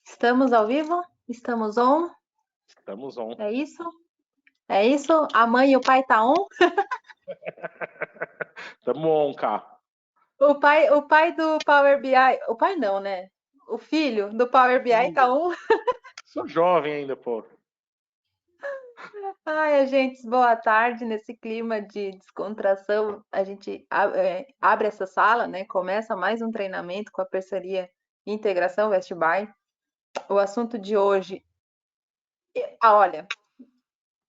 Estamos ao vivo? Estamos on? Estamos on. É isso? É isso? A mãe e o pai tá on? Estamos on, cá. O pai do Power BI, o pai não, né? O filho do Power BI tá on? Sou jovem ainda, pô. Ai, gente, boa tarde. Nesse clima de descontração, a gente abre essa sala, né? Começa mais um treinamento com a parceria Integração Westby. O assunto de hoje, olha,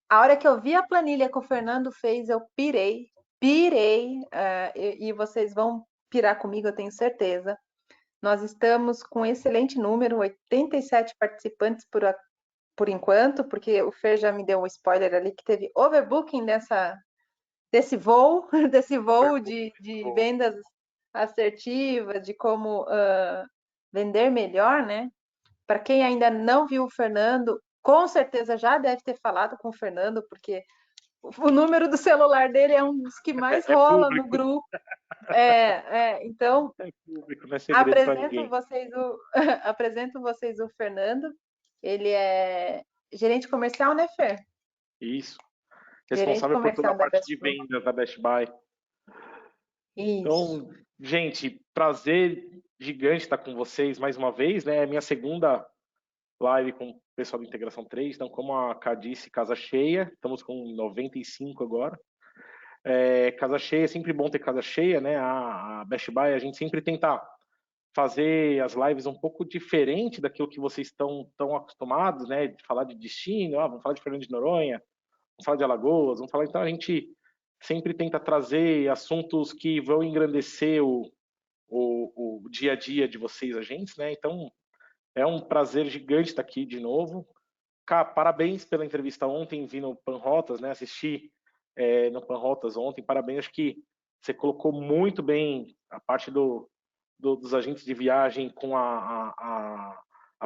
a hora que eu vi a planilha que o Fernando fez, eu pirei, e vocês vão pirar comigo, eu tenho certeza. Nós estamos com um excelente número, 87 participantes por enquanto, porque o Fer já me deu um spoiler ali que teve overbooking desse voo, desse voo de Pô, vendas assertivas, de como vender melhor, né? Para quem ainda não viu o Fernando, com certeza já deve ter falado com o Fernando, porque o número do celular dele é um dos que mais É rola no público. grupo. Então, É público, não é segredo para apresento ninguém. vocês o, apresento vocês o Fernando. Ele é gerente comercial, né, Fer? Isso. Gerente Responsável por toda a comercial da parte Best de Pro. vendas da Best Buy. Isso. Então, gente, prazer gigante estar com vocês mais uma vez, né? É minha segunda live com o pessoal do Integração 3. Então, como a Ká disse, casa cheia. Estamos com 95 agora. Casa cheia, é sempre bom ter casa cheia, né? A Best Buy, a gente sempre tenta fazer as lives um pouco diferente daquilo que vocês estão tão acostumados, né? De falar de destino, vamos falar de Fernando de Noronha, vamos falar de Alagoas, vamos falar. Então a gente sempre tenta trazer assuntos que vão engrandecer o dia a dia de vocês, agentes, né? Então é um prazer gigante estar aqui de novo. Cá, parabéns pela entrevista ontem, vi no Panrotas, né? Assisti no Panrotas ontem, parabéns, acho que você colocou muito bem a parte dos agentes de viagem com a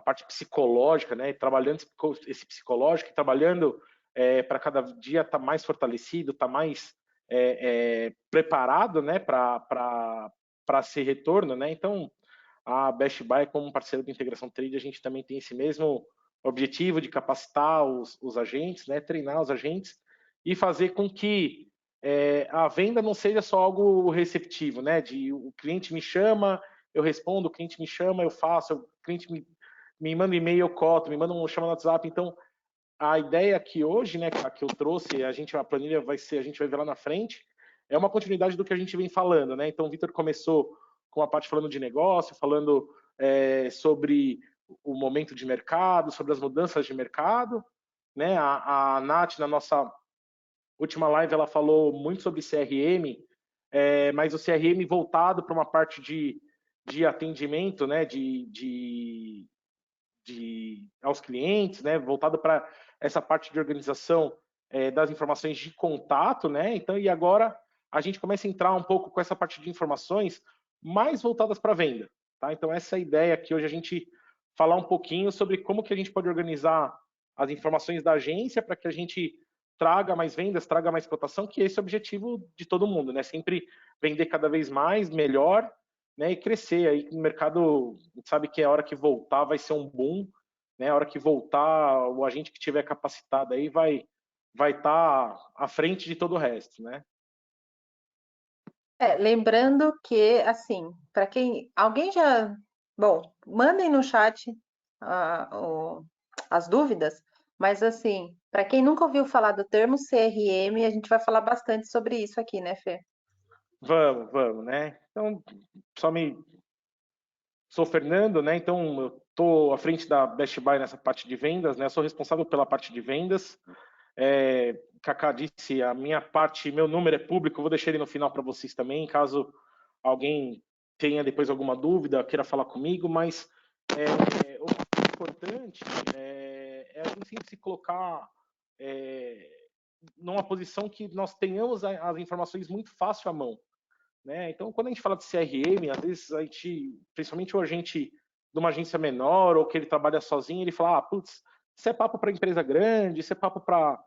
parte psicológica, né? Trabalhando esse psicológico, trabalhando para cada dia estar mais fortalecido, estar mais preparado, né? Para esse retorno, né? Então, a Best Buy, como parceiro da Integração Trade, a gente também tem esse mesmo objetivo de capacitar os agentes, né? Treinar os agentes e fazer com que a venda não seja só algo receptivo, né? De o cliente me chama, eu respondo, o cliente me chama, eu faço, o cliente me manda um e-mail, eu coto, me manda um chama no WhatsApp. Então, a ideia aqui hoje, né, que eu trouxe, a planilha vai ser, a gente vai ver lá na frente, é uma continuidade do que a gente vem falando, né? Então, o Vitor começou com a parte falando de negócio, falando sobre o momento de mercado, sobre as mudanças de mercado, né? A Nath, na nossa última live, ela falou muito sobre CRM, mas o CRM voltado para uma parte de atendimento, né? Aos clientes, né? Voltado para essa parte de organização das informações de contato, né? Então, e agora a gente começa a entrar um pouco com essa parte de informações mais voltadas para a venda, tá? Então, essa é a ideia aqui hoje, a gente falar um pouquinho sobre como que a gente pode organizar as informações da agência para que a gente traga mais vendas, traga mais cotação, que esse é o objetivo de todo mundo, né? Sempre vender cada vez mais, melhor, né? E crescer aí no mercado, a gente sabe que a hora que voltar vai ser um boom, né? A hora que voltar, o agente que tiver capacitado aí vai estar à frente de todo o resto, né? Lembrando que, assim, para quem. Alguém já. Bom, mandem no chat as dúvidas, mas, assim, para quem nunca ouviu falar do termo CRM, a gente vai falar bastante sobre isso aqui, né, Fê? Vamos, né? Então, só me sou Fernando, né? Então, eu estou à frente da Best Buy nessa parte de vendas, né? Sou responsável pela parte de vendas. Kaká disse, a minha parte, meu número é público, vou deixar ele no final para vocês também, caso alguém tenha depois alguma dúvida, queira falar comigo, mas o mais importante é a gente sempre se colocar numa posição que nós tenhamos as informações muito fácil à mão, né? Então, quando a gente fala de CRM, às vezes a gente, principalmente o agente de uma agência menor ou que ele trabalha sozinho, ele fala, putz, isso é papo para empresa grande, isso é papo para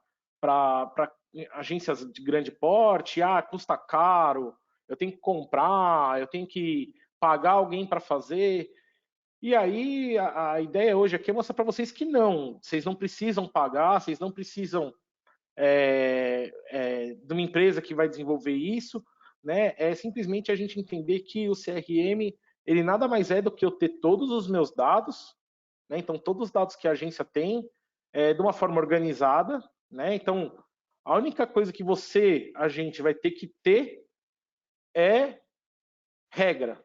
agências de grande porte, custa caro, eu tenho que comprar, eu tenho que pagar alguém para fazer. E aí a ideia hoje aqui é mostrar para vocês que não, vocês não precisam pagar, vocês não precisam de uma empresa que vai desenvolver isso, né? É simplesmente a gente entender que o CRM ele nada mais é do que eu ter todos os meus dados, né? Então todos os dados que a agência tem de uma forma organizada, né? Então a única coisa que você, agente, vai ter que ter é regra,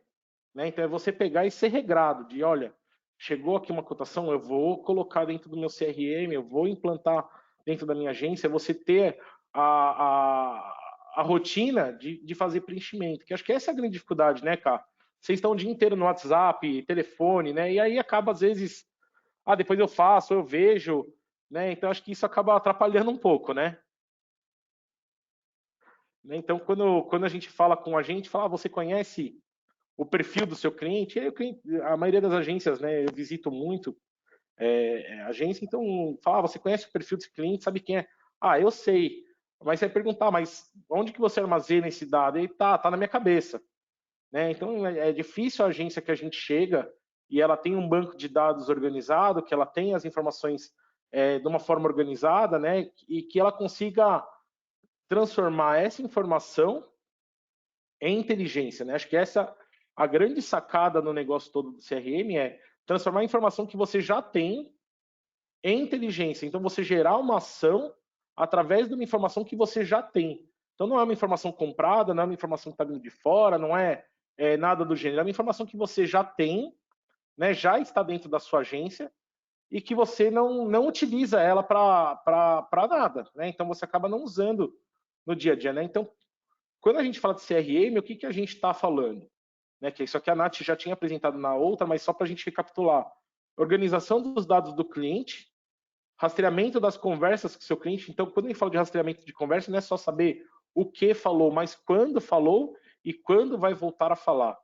né? Então é você pegar e ser regrado de, olha, chegou aqui uma cotação, eu vou colocar dentro do meu CRM, eu vou implantar dentro da minha agência, você ter a rotina de fazer preenchimento, que acho que essa é a grande dificuldade, né, cara? Vocês estão o dia inteiro no WhatsApp, telefone, né? E aí acaba, às vezes, depois eu faço, eu vejo, né? Então acho que isso acaba atrapalhando um pouco, né? Então, quando a gente fala com a gente, fala, você conhece o perfil do seu cliente? A maioria das agências, né, eu visito muito agência, então fala, você conhece o perfil desse cliente, sabe quem é? Ah, eu sei. Mas você vai perguntar, mas onde que você armazena esse dado? E tá na minha cabeça. Né? Então é difícil a agência que a gente chega e ela tem um banco de dados organizado, que ela tem as informações de uma forma organizada, né? E que ela consiga transformar essa informação em inteligência, né? Acho que essa a grande sacada no negócio todo do CRM é transformar a informação que você já tem em inteligência. Então você gerar uma ação através de uma informação que você já tem. Então não é uma informação comprada, não é uma informação que está vindo de fora, não nada do gênero. É uma informação que você já tem, né? Já está dentro da sua agência e que você não utiliza ela para nada, né? Então você acaba não usando no dia a dia, né? Então quando a gente fala de CRM, o que a gente está falando? Né, que isso aqui a Nath já tinha apresentado na outra, mas só para a gente recapitular. Organização dos dados do cliente, rastreamento das conversas com o seu cliente. Então, quando a gente fala de rastreamento de conversa, não é só saber o que falou, mas quando falou e quando vai voltar a falar.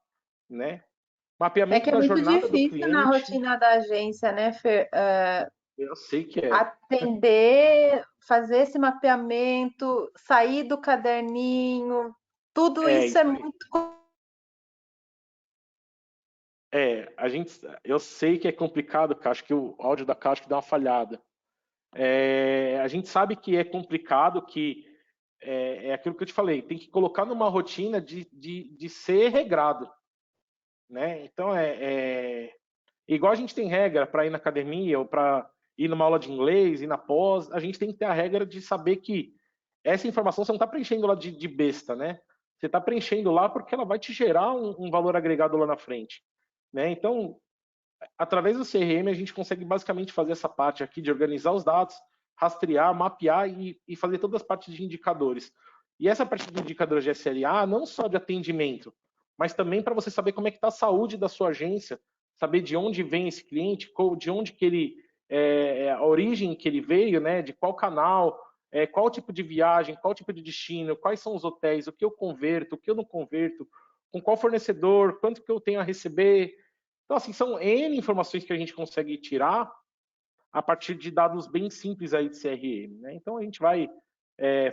Né? É Mapeamento que é da muito jornada do difícil na cliente. rotina da agência, né, Fer? Eu sei que é. Atender, fazer esse mapeamento, sair do caderninho, tudo É isso é isso aí. muito. Eu sei que é complicado, cara. Acho que o áudio da Caixa dá uma falhada. A gente sabe que é complicado, que é aquilo que eu te falei, tem que colocar numa rotina de ser regrado, né? Então igual a gente tem regra para ir na academia ou para ir numa aula de inglês, ir na pós, a gente tem que ter a regra de saber que essa informação você não está preenchendo lá de besta, né? Você está preenchendo lá porque ela vai te gerar um valor agregado lá na frente, né? Então através do CRM, a gente consegue basicamente fazer essa parte aqui de organizar os dados, rastrear, mapear e fazer todas as partes de indicadores. E essa parte de indicadores de SLA, não só de atendimento, mas também para você saber como é que está a saúde da sua agência, saber de onde vem esse cliente, de onde que ele, a origem que ele veio, né, de qual canal, qual tipo de viagem, qual tipo de destino, quais são os hotéis, o que eu converto, o que eu não converto, com qual fornecedor, quanto que eu tenho a receber, então, assim, são N informações que a gente consegue tirar a partir de dados bem simples aí de CRM, né? Então, a gente vai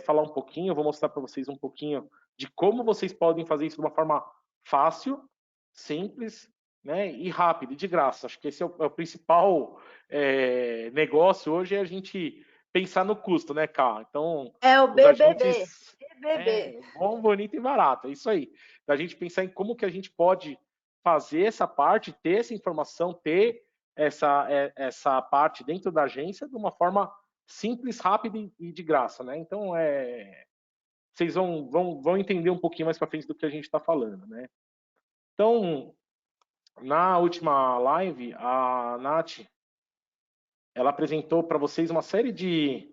falar um pouquinho, eu vou mostrar para vocês um pouquinho de como vocês podem fazer isso de uma forma fácil, simples, né? E rápida, e de graça. Acho que esse é o principal negócio hoje, é a gente pensar no custo, né, Cá? Então, É o os BBB. agentes BBB. bom, bonito e barato, é isso aí. Da gente pensar em como que a gente pode fazer essa parte, ter essa informação, ter essa parte dentro da agência de uma forma simples, rápida e de graça, né? Então, vocês vão entender um pouquinho mais para frente do que a gente está falando, né? Então, na última live, a Nath, ela apresentou para vocês uma série de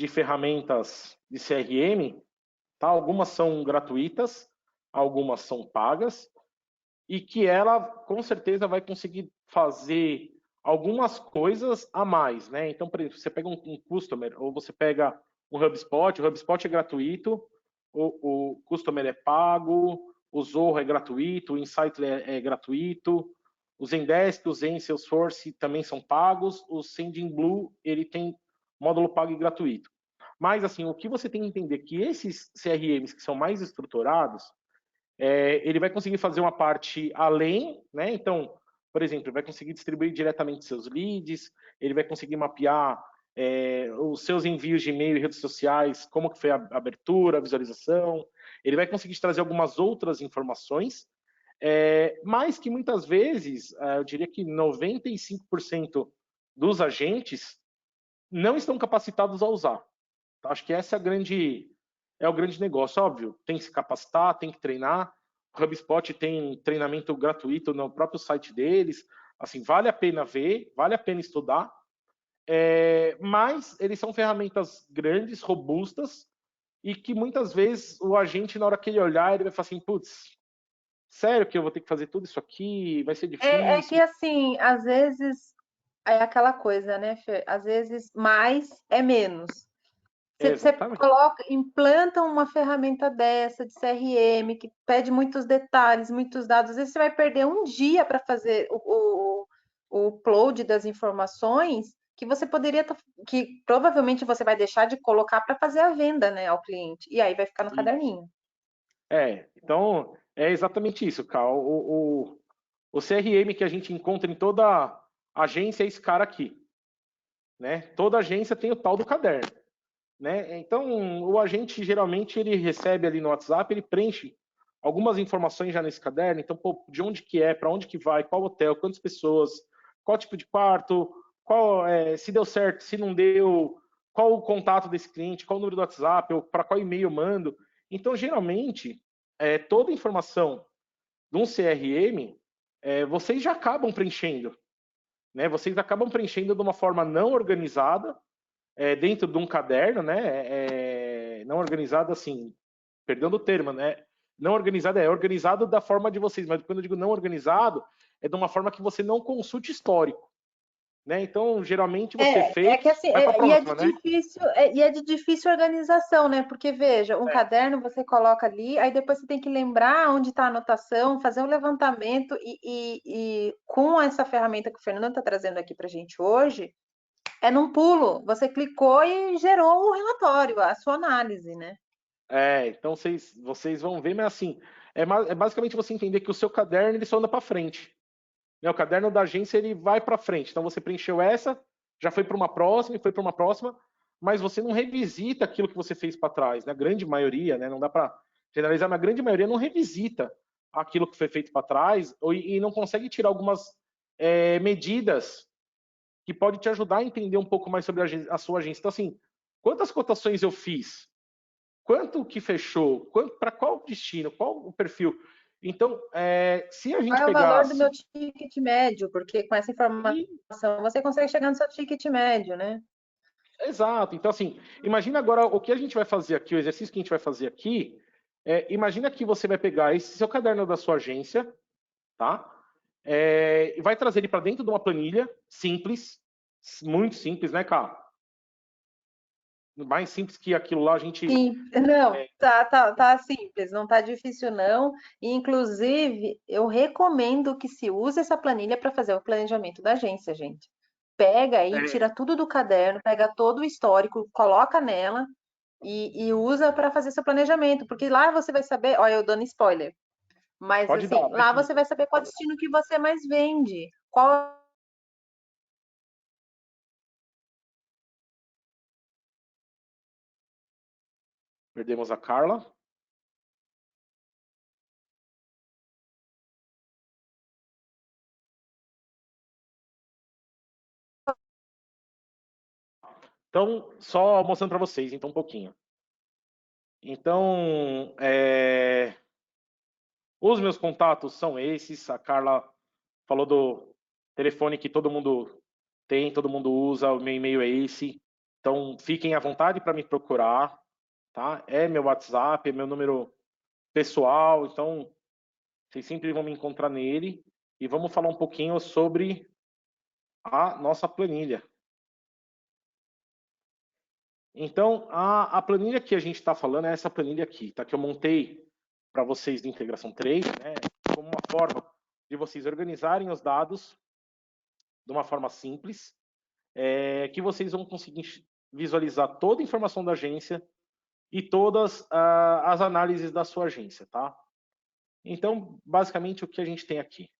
ferramentas de CRM, tá? Algumas são gratuitas, algumas são pagas, e que ela com certeza vai conseguir fazer algumas coisas a mais, né? Então, por exemplo, você pega um Customer ou você pega um HubSpot, o HubSpot é gratuito, o Customer é pago, o Zorro é gratuito, o Insight é gratuito, o Zendesk, o Zen, Salesforce também são pagos, o Sendinblue, ele tem módulo pago e gratuito. Mas, assim, o que você tem que entender é que esses CRMs que são mais estruturados, ele vai conseguir fazer uma parte além, né? Então, Por exemplo, ele vai conseguir distribuir diretamente seus leads, ele vai conseguir mapear os seus envios de e-mail e redes sociais, como que foi a abertura, a visualização, ele vai conseguir trazer algumas outras informações, mas que muitas vezes, eu diria que 95% dos agentes não estão capacitados a usar. Acho que essa é o grande negócio. Óbvio, tem que se capacitar, tem que treinar. O HubSpot tem treinamento gratuito no próprio site deles. Assim, vale a pena ver, vale a pena estudar. Mas eles são ferramentas grandes, robustas, e que muitas vezes o agente, na hora que ele olhar, ele vai falar assim, putz, sério que eu vou ter que fazer tudo isso aqui? Vai ser É que difícil. assim, às vezes é aquela coisa, né, Fê? Às vezes mais é menos. Você Exatamente. coloca, implanta uma ferramenta dessa de CRM que pede muitos detalhes, muitos dados. Às vezes você vai perder um dia para fazer o upload das informações que você poderia, que provavelmente você vai deixar de colocar para fazer a venda, né, ao cliente. E aí vai ficar no caderninho. Então, é exatamente isso, Carl. O CRM que a gente encontra em toda agência é esse cara aqui, né? Toda agência tem o tal do caderno, né? Então, o agente geralmente ele recebe ali no WhatsApp, ele preenche algumas informações já nesse caderno. Então, pô, de onde que é, para onde que vai, qual hotel, quantas pessoas, qual tipo de quarto, se deu certo, se não deu, qual o contato desse cliente, qual o número do WhatsApp, ou para qual e-mail eu mando. Então, geralmente, toda informação de um CRM, vocês já acabam preenchendo, né? Vocês acabam preenchendo de uma forma não organizada, dentro de um caderno, né? Não organizado assim, perdendo o termo, né? Não organizado é organizado da forma de vocês, mas quando eu digo não organizado, é de uma forma que você não consulte histórico, né? Então, geralmente você É fez, que assim, vai para a e é de próxima, né? difícil, e é de difícil organização, né? Porque veja, um É, caderno você coloca ali, aí depois você tem que lembrar onde está a anotação, fazer um levantamento, e com essa ferramenta que o Fernando está trazendo aqui para a gente hoje, é num pulo. Você clicou e gerou o relatório, a sua análise, né? então vocês vão ver, mas assim, é basicamente você entender que o seu caderno ele só anda para frente. Né? O caderno da agência ele vai para frente. Então você preencheu essa, já foi para uma próxima e foi para uma próxima, mas você não revisita aquilo que você fez para trás. Né? A grande maioria, né? Não dá para generalizar, mas a grande maioria não revisita aquilo que foi feito para trás e não consegue tirar algumas medidas que pode te ajudar a entender um pouco mais sobre a sua agência. Então, assim, quantas cotações eu fiz? Quanto que fechou? Para qual destino? Qual o perfil? Então, se a Qual gente é o valor do meu pegasse ticket médio? Porque com essa informação você consegue chegar no seu ticket médio, né? Exato. Então, assim, imagina agora o que a gente vai fazer aqui, o exercício que a gente vai fazer aqui. Imagina que você vai pegar esse seu caderno da sua agência, tá? E vai trazer ele para dentro de uma planilha simples, muito simples, né, cara? Mais simples que aquilo lá, a gente. Sim, não, tá simples, não tá difícil não. E, inclusive, eu recomendo que se use essa planilha para fazer o planejamento da agência, gente. Pega aí, tira tudo do caderno, pega todo o histórico, coloca nela e usa para fazer seu planejamento, porque lá você vai saber, olha, eu dando spoiler, mas Pode dar, assim, mas lá você vai saber qual destino que você mais vende, qual. perdemos a Carla. Então, só mostrando para vocês, então, um pouquinho. Então, os meus contatos são esses. A Carla falou do telefone que todo mundo tem, todo mundo usa. O meu e-mail é esse. Então, fiquem à vontade para me procurar, tá? É meu WhatsApp, é meu número pessoal. Então, vocês sempre vão me encontrar nele. E vamos falar um pouquinho sobre a nossa planilha. Então, a planilha que a gente está falando é essa planilha aqui, tá? Que eu montei para vocês de integração 3, né? Como uma forma de vocês organizarem os dados de uma forma simples, que vocês vão conseguir visualizar toda a informação da agência e todas as análises da sua agência, tá? Então, basicamente, o que a gente tem aqui?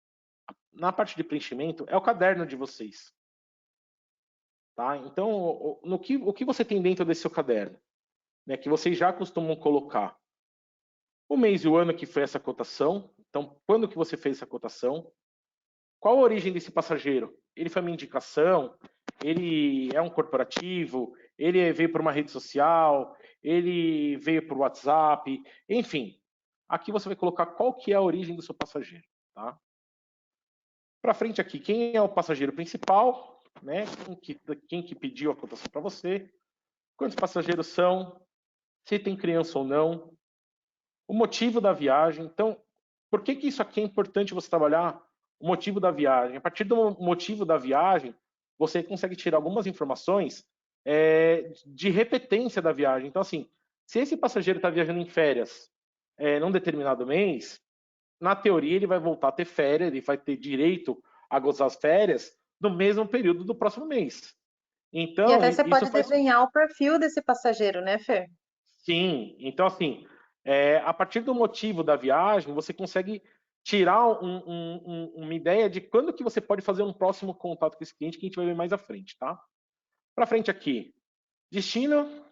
na parte de preenchimento, é o caderno de vocês. Tá? Então, o que você tem dentro desse seu caderno? Né, que vocês já costumam colocar o mês e o ano que foi essa cotação. Então, quando que você fez essa cotação? Qual a origem desse passageiro? Ele foi uma indicação? Ele é um corporativo? Ele veio por uma rede social? Ele veio por WhatsApp? Enfim, aqui você vai colocar qual que é a origem do seu passageiro. Tá? Para frente aqui, quem é o passageiro principal? Né? Quem que pediu a cotação para você? Quantos passageiros são? Se tem criança ou não? O motivo da viagem. Então, por que isso aqui é importante você trabalhar? O motivo da viagem. A partir do motivo da viagem, você consegue tirar algumas informações de repetência da viagem. Então, assim, se esse passageiro está viajando em férias num determinado mês, na teoria ele vai voltar a ter férias, ele vai ter direito a gozar as férias no mesmo período do próximo mês. E Então, até você isso pode faz. desenhar o perfil desse passageiro, né, Fer? Sim, então assim, a partir do motivo da viagem, você consegue tirar uma ideia de quando que você pode fazer um próximo contato com esse cliente, que a gente vai ver mais à frente, tá? Para frente aqui, destino,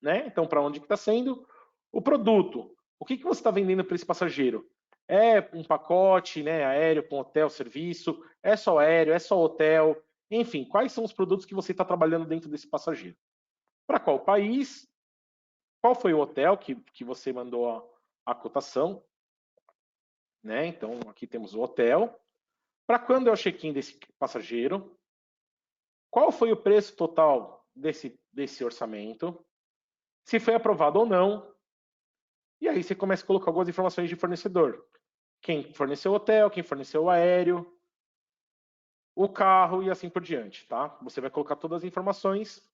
né? Então, para onde que está sendo? O produto. O que você está vendendo para esse passageiro? É um pacote, né, aéreo com hotel, serviço? É só aéreo? É só hotel? Enfim, quais são os produtos que você está trabalhando dentro desse passageiro? Para qual país? Qual foi o hotel que você mandou a cotação? Né? Então, aqui temos o hotel. Para quando é o check-in desse passageiro? Qual foi o preço total desse orçamento? Se foi aprovado ou não. E aí você começa a colocar algumas informações de fornecedor. Quem forneceu o hotel, quem forneceu o aéreo, o carro e assim por diante, tá? Você vai colocar todas as informações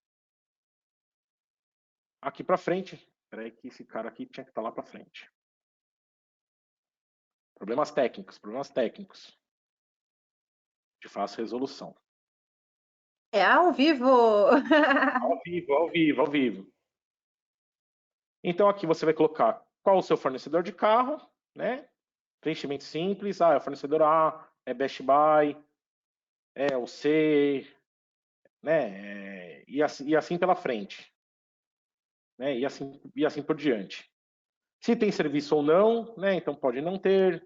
aqui para frente. Espera aí que esse cara aqui tinha que estar lá para frente. Problemas técnicos, problemas técnicos. De fácil resolução. É ao vivo! Ao vivo, ao vivo, ao vivo. Então aqui você vai colocar qual o seu fornecedor de carro, né? Preenchimento simples, é o fornecedor A, é Best Buy, é o C, né? E assim pela frente, né? E assim por diante. Se tem serviço ou não, né? Então pode não ter,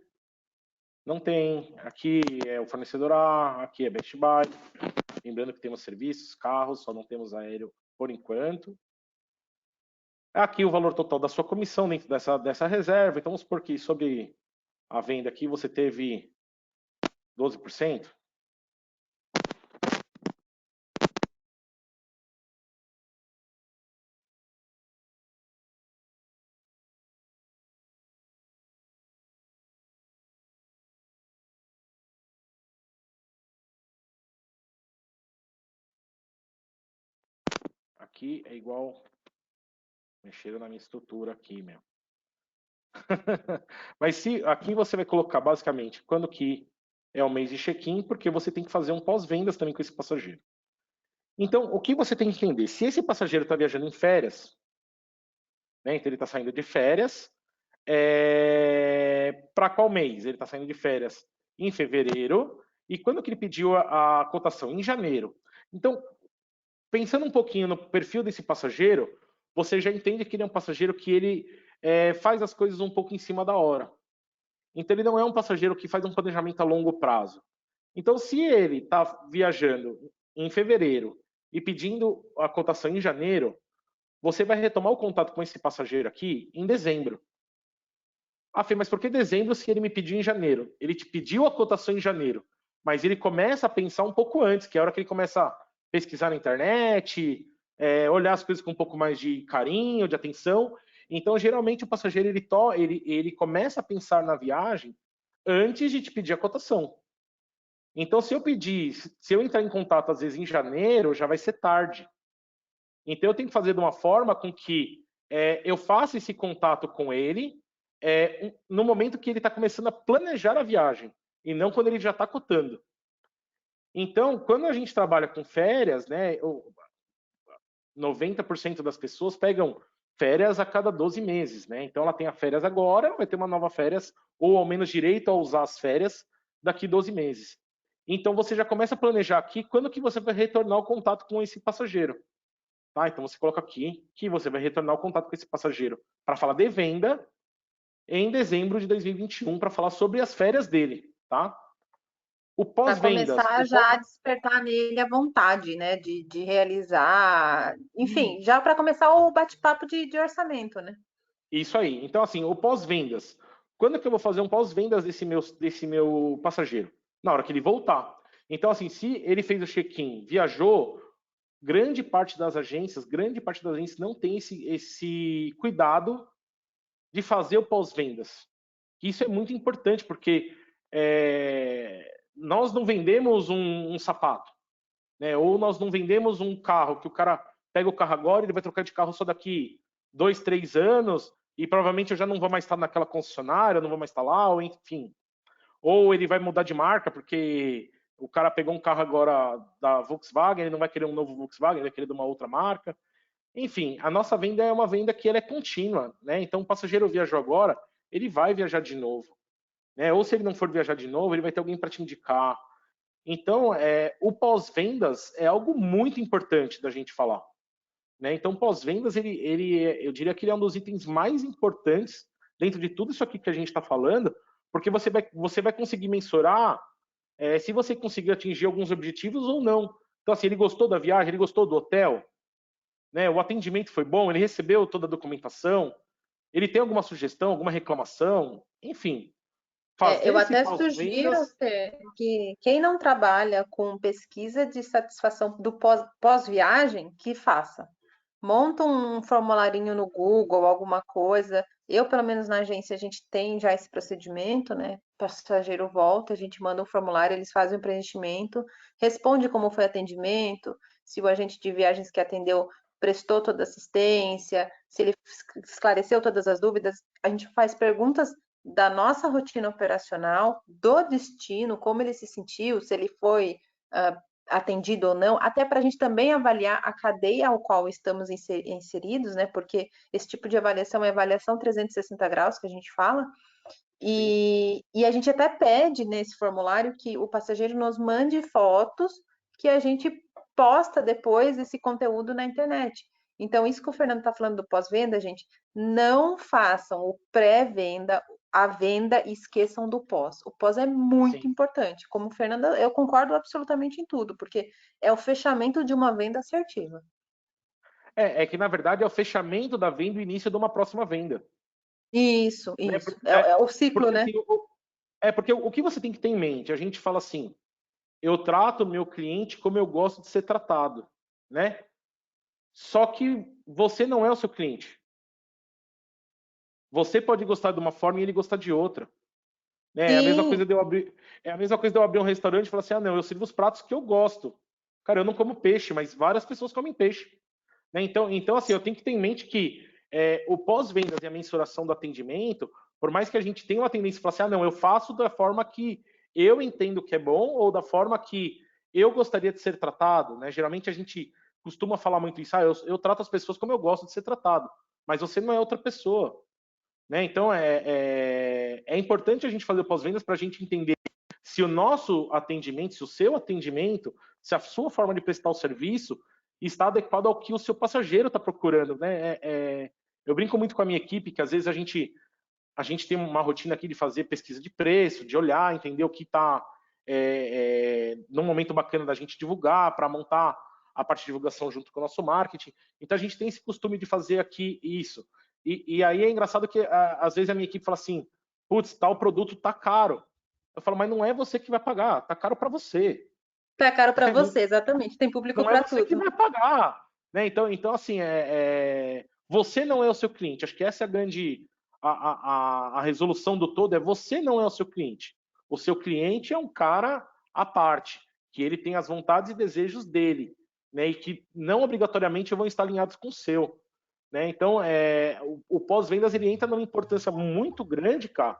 não tem. Aqui é o fornecedor A, aqui é Best Buy. Lembrando que temos serviços, carros, só não temos aéreo por enquanto. Aqui o valor total da sua comissão dentro dessa reserva. Então, vamos supor que sobre a venda aqui você teve 12%. Aqui é igual... Mexeram na minha estrutura aqui, meu. Mas se aqui você vai colocar basicamente quando que é o mês de check-in, porque você tem que fazer um pós-vendas também com esse passageiro. Então, o que você tem que entender? Se esse passageiro está viajando em férias, né, então ele está saindo de férias, para qual mês? Ele está saindo de férias em fevereiro, e quando que ele pediu a cotação? Em janeiro. Então, pensando um pouquinho no perfil desse passageiro, você já entende que ele é um passageiro que ele faz as coisas um pouco em cima da hora. Então, ele não é um passageiro que faz um planejamento a longo prazo. Então, se ele está viajando em fevereiro e pedindo a cotação em janeiro, você vai retomar o contato com esse passageiro aqui em dezembro. Ah, Fê, mas por que dezembro se ele me pediu em janeiro? Ele te pediu a cotação em janeiro, mas ele começa a pensar um pouco antes, que é a hora que ele começa a pesquisar na internet, olhar as coisas com um pouco mais de carinho, de atenção. Então, geralmente, o passageiro ele começa a pensar na viagem antes de te pedir a cotação. Então, se eu entrar em contato às vezes em janeiro, já vai ser tarde. Então, eu tenho que fazer de uma forma com que eu faça esse contato com ele no momento que ele está começando a planejar a viagem, e não quando ele já está cotando. Então, quando a gente trabalha com férias, né, 90% das pessoas pegam férias a cada 12 meses, né? Então ela tem a férias agora, vai ter uma nova férias, ou ao menos direito a usar as férias daqui 12 meses. Então você já começa a planejar aqui quando que você vai retornar o contato com esse passageiro. Tá? Então você coloca aqui que você vai retornar o contato com esse passageiro para falar de venda em dezembro de 2021 para falar sobre as férias dele, tá? O Para pós-vendas, começar já a despertar nele a vontade, né, de realizar, enfim, já para começar o bate-papo de orçamento, né? isso aí. Então, assim, o pós-vendas. Quando é que eu vou fazer um pós-vendas desse meu passageiro? Na hora que ele voltar. Então, assim, se ele fez o check-in, viajou, grande parte das agências não tem esse cuidado de fazer o pós-vendas. Isso é muito importante, porque nós não vendemos um sapato, né? Ou nós não vendemos um carro, que o cara pega o carro agora e ele vai trocar de carro só daqui 2, 3 anos, e provavelmente eu já não vou mais estar naquela concessionária, eu não vou mais estar lá, ou enfim. Ou ele vai mudar de marca, porque o cara pegou um carro agora da Volkswagen, ele não vai querer um novo Volkswagen, ele vai querer de uma outra marca. Enfim, a nossa venda é uma venda que ela é contínua, né? Então o passageiro viajou agora, ele vai viajar de novo, né? Ou se ele não for viajar de novo, ele vai ter alguém para te indicar. Então, o pós-vendas é algo muito importante da gente falar, né? Então, pós-vendas, eu diria que ele é um dos itens mais importantes dentro de tudo isso aqui que a gente está falando, porque você vai conseguir mensurar se você conseguir atingir alguns objetivos ou não. Então, assim, ele gostou da viagem, ele gostou do hotel, né? O atendimento foi bom, ele recebeu toda a documentação, ele tem alguma sugestão, alguma reclamação, enfim. Eu Fazer esse até sugiro pós-vendas, que quem não trabalha com pesquisa de satisfação do pós-viagem, que faça. Monta um formularinho no Google, alguma coisa. Eu, pelo menos na agência, a gente tem já esse procedimento, né? O passageiro volta, a gente manda um formulário, eles fazem o preenchimento, responde como foi o atendimento, se o agente de viagens que atendeu prestou toda a assistência, se ele esclareceu todas as dúvidas. A gente faz perguntas da nossa rotina operacional, do destino, como ele se sentiu, se ele foi atendido ou não, até para a gente também avaliar a cadeia ao qual estamos inseridos, né? Porque esse tipo de avaliação é avaliação 360 graus que a gente fala. E a gente até pede nesse formulário que o passageiro nos mande fotos que a gente posta depois esse conteúdo na internet. Então, isso que o Fernando está falando do pós-venda, gente, não façam o pré-venda, a venda e esqueçam do pós. O pós é muito sim. importante. Como o Fernando, eu concordo absolutamente em tudo, porque é o fechamento de uma venda assertiva. É que, na verdade, é o fechamento da venda e o início de uma próxima venda. Isso, Né? isso. É o ciclo, Porque, né? assim, porque o que você tem que ter em mente? A gente fala assim, eu trato o meu cliente como eu gosto de ser tratado, né? Só que você não é o seu cliente. Você pode gostar de uma forma e ele gostar de outra. Né? É a mesma Sim, coisa de eu abrir, é a mesma coisa de eu abrir um restaurante e falar assim, ah, não, eu sirvo os pratos que eu gosto. Cara, eu não como peixe, mas várias pessoas comem peixe. Né? Então, assim, eu tenho que ter em mente que o pós-vendas e a mensuração do atendimento, por mais que a gente tenha uma tendência para falar assim, ah, não, eu faço da forma que eu entendo que é bom ou da forma que eu gostaria de ser tratado, né? Geralmente a gente costuma falar muito isso, eu trato as pessoas como eu gosto de ser tratado, mas você não é outra pessoa, né? Então é importante a gente fazer o pós-vendas para a gente entender se o nosso atendimento, se o seu atendimento, se a sua forma de prestar o serviço está adequado ao que o seu passageiro está procurando, né? Eu brinco muito com a minha equipe que às vezes a gente tem uma rotina aqui de fazer pesquisa de preço, de olhar, entender o que está num momento bacana da gente divulgar, para montar a parte de divulgação junto com o nosso marketing. Então a gente tem esse costume de fazer aqui isso. E aí é engraçado que às vezes a minha equipe fala assim, putz, tal produto tá caro. Eu falo, mas não é você que vai pagar, tá caro para você. tá caro para você, exatamente. Tem público Não é para você que tudo. vai pagar. Né? Então assim, você não é o seu cliente. Acho que essa é a grande a resolução do todo, você não é o seu cliente. O seu cliente é um cara à parte, que ele tem as vontades e desejos dele, né? E que não obrigatoriamente vão estar alinhados com o seu. Né? Então, o pós-vendas ele entra numa importância muito grande, cara,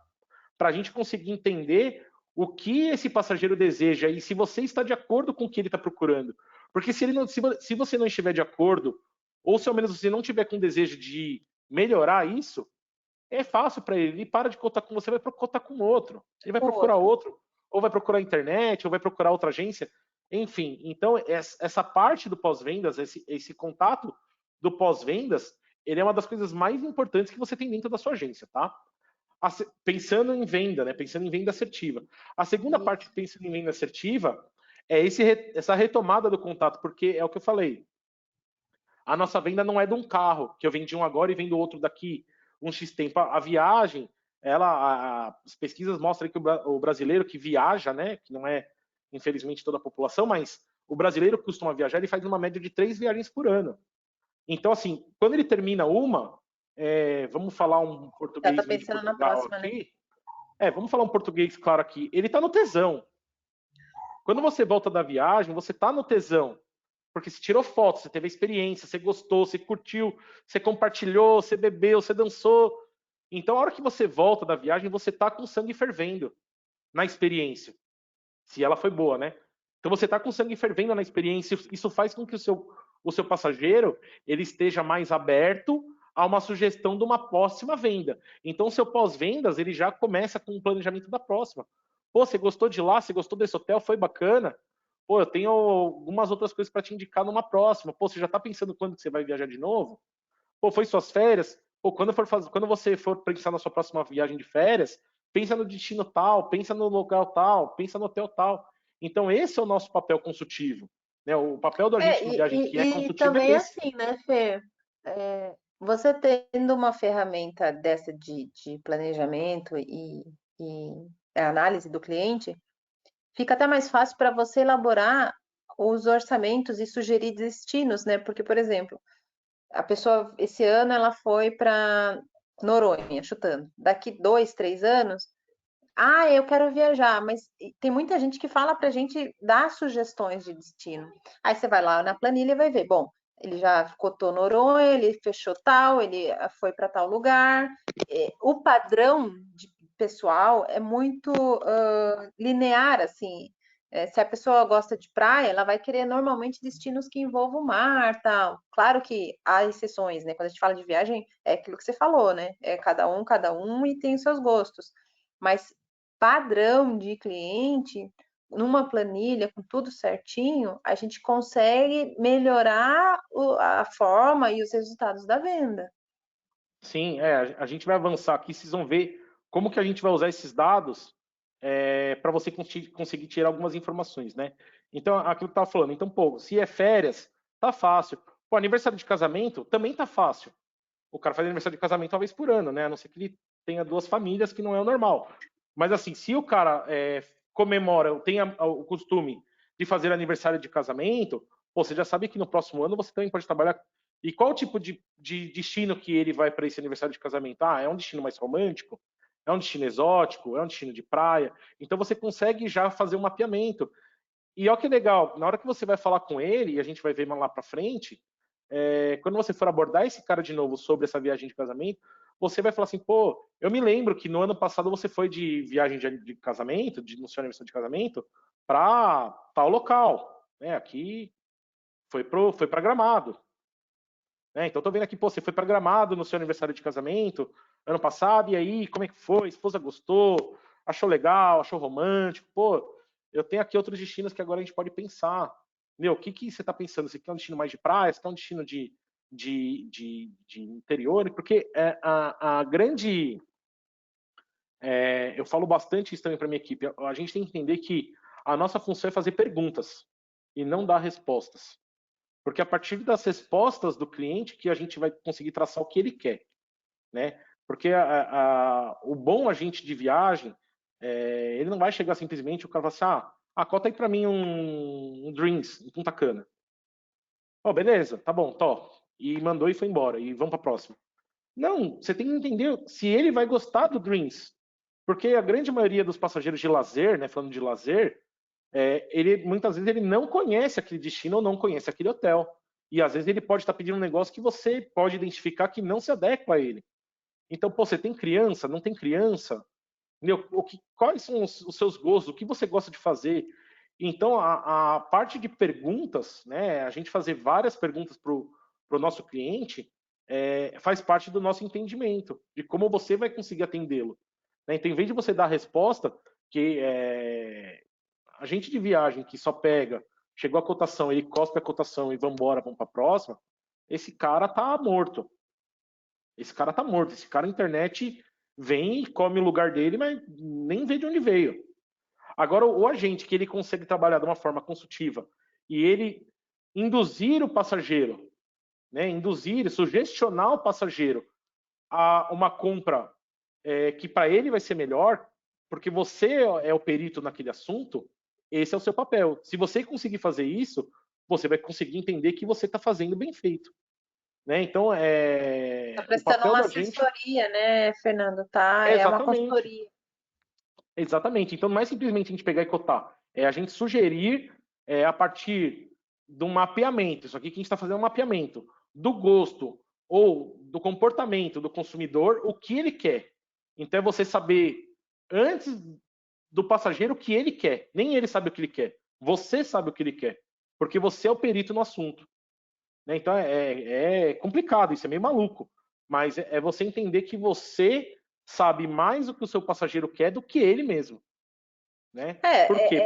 para a gente conseguir entender o que esse passageiro deseja e se você está de acordo com o que ele está procurando. Porque se você não estiver de acordo, ou se ao menos você não tiver com desejo de melhorar isso, é fácil para ele. Ele para de contar com você, vai contar com outro. Ele vai O procurar outro. outro. ou vai procurar a internet, ou vai procurar outra agência, enfim. Então, essa parte do pós-vendas, esse contato do pós-vendas, ele é uma das coisas mais importantes que você tem dentro da sua agência, tá? Pensando em venda, né? Pensando em venda assertiva. A segunda parte, pensando em venda assertiva, é essa retomada do contato, porque é o que eu falei. A nossa venda não é de um carro, que eu vendi um agora e vendo outro daqui um X tempo. A viagem, as pesquisas mostram que o brasileiro que viaja, né, que não é, infelizmente, toda a população, mas o brasileiro que costuma viajar, ele faz uma média de 3 viagens por ano. Então, assim, quando ele termina uma, vamos falar um Já tá português meio de pensando na Portugal próxima, né? aqui, vamos falar um português claro aqui, ele tá no tesão. Quando você volta da viagem, você tá no tesão. Porque você tirou foto, você teve a experiência, você gostou, você curtiu, você compartilhou, você bebeu, você dançou. Então, a hora que você volta da viagem, você tá com sangue fervendo na experiência. Se ela foi boa, né? Então, você tá com sangue fervendo na experiência. Isso faz com que o seu passageiro ele esteja mais aberto a uma sugestão de uma próxima venda. Então, o seu pós-vendas, ele já começa com o planejamento da próxima. Pô, você gostou de lá? Você gostou desse hotel? Foi bacana? Pô, eu tenho algumas outras coisas para te indicar numa próxima. Pô, você já está pensando quando que você vai viajar de novo? Pô, foi suas férias? Pô, quando você for pensar na sua próxima viagem de férias, pensa no destino tal, pensa no local tal, pensa no hotel tal. Então, esse é o nosso papel consultivo. Né? O papel do agente É, de viagem que é e consultivo é também esse. assim, né, Fê? Você tendo uma ferramenta dessa de planejamento e análise do cliente, fica até mais fácil para você elaborar os orçamentos e sugerir destinos, né? Porque, por exemplo, a pessoa, esse ano, ela foi para Noronha, chutando. Daqui 2, 3 anos, eu quero viajar, mas tem muita gente que fala pra gente dar sugestões de destino. Aí você vai lá na planilha e vai ver, bom, ele já cotou Noronha, ele fechou tal, ele foi para tal lugar. O padrão de pessoal é muito linear, assim. Se a pessoa gosta de praia, ela vai querer normalmente destinos que envolvam o mar, tal. Claro que há exceções, né? Quando a gente fala de viagem, é aquilo que você falou, né? É cada um e tem os seus gostos. Mas padrão de cliente, numa planilha com tudo certinho, a gente consegue melhorar a forma e os resultados da venda. Sim, a gente vai avançar aqui, vocês vão ver como que a gente vai usar esses dados para você conseguir tirar algumas informações, né? Então, aquilo que eu estava falando, então, pô, se é férias, tá fácil. Pô, aniversário de casamento também tá fácil. O cara faz aniversário de casamento uma vez por ano, né? A não ser que ele tenha duas famílias, que não é o normal. Mas assim, se o cara comemora, tem o costume de fazer aniversário de casamento, pô, você já sabe que no próximo ano você também pode trabalhar. E qual o tipo de destino que ele vai para esse aniversário de casamento? Ah, é um destino mais romântico? É um destino exótico? É um destino de praia? Então você consegue já fazer um mapeamento. E olha que legal, na hora que você vai falar com ele, e a gente vai ver lá para frente, quando você for abordar esse cara de novo sobre essa viagem de casamento, você vai falar assim, pô, eu me lembro que no ano passado você foi de viagem de casamento, no seu aniversário de casamento, para tal local, né? Aqui foi para Gramado, né? Então eu tô vendo aqui, pô, você foi para Gramado no seu aniversário de casamento ano passado, e aí, como é que foi? A esposa gostou? Achou legal? Achou romântico? Pô, eu tenho aqui outros destinos que agora a gente pode pensar. Meu, o que, que você está pensando? Você quer um destino mais de praia? Você quer um destino de interior? Porque a grande. Eu falo bastante isso também para minha equipe. A gente tem que entender que a nossa função é fazer perguntas e não dar respostas. Porque a partir das respostas do cliente que a gente vai conseguir traçar o que ele quer, né? Porque o bom agente de viagem, ele não vai chegar simplesmente o cara vai assim, cota aí para mim um drinks em Punta Cana. Oh, beleza, tá bom, tô. E mandou e foi embora, e vamos para a próxima. Não, você tem que entender se ele vai gostar do drinks. Porque a grande maioria dos passageiros de lazer, né, falando de lazer, ele muitas vezes ele não conhece aquele destino ou não conhece aquele hotel. E às vezes ele pode estar pedindo um negócio que você pode identificar que não se adequa a ele. Então, pô, você tem criança, não tem criança? Entendeu? Quais são os seus gostos? O que você gosta de fazer? Então, a parte de perguntas, né, a gente fazer várias perguntas para o nosso cliente, faz parte do nosso entendimento de como você vai conseguir atendê-lo. Né? Então, em vez de você dar a resposta Porque agente de viagem que só pega, chegou a cotação, ele cospe a cotação e vamos embora, vamos para a próxima, esse cara tá morto. Esse cara tá morto. Esse cara, a internet vem e come o lugar dele, mas nem vê de onde veio. Agora, o agente que ele consegue trabalhar de uma forma consultiva e ele induzir o passageiro, né, induzir, sugestionar o passageiro a uma compra que para ele vai ser melhor, porque você é o perito naquele assunto, esse é o seu papel. Se você conseguir fazer isso, você vai conseguir entender que você está fazendo bem feito. Né? Então, Tá o prestando papel uma da gente assessoria, né, Fernando? Tá? é É uma exatamente. consultoria. Exatamente. Então, não é simplesmente a gente pegar e cotar, é a gente sugerir a partir de um mapeamento. Isso aqui que a gente está fazendo é um mapeamento do gosto ou do comportamento do consumidor, o que ele quer. Então, é você saber antes do passageiro o que ele quer. Nem ele sabe o que ele quer. Você sabe o que ele quer, porque você é o perito no assunto. Né? Então, é complicado, isso é meio maluco. Mas é você entender que você sabe mais o que o seu passageiro quer do que ele mesmo. Né? Por quê?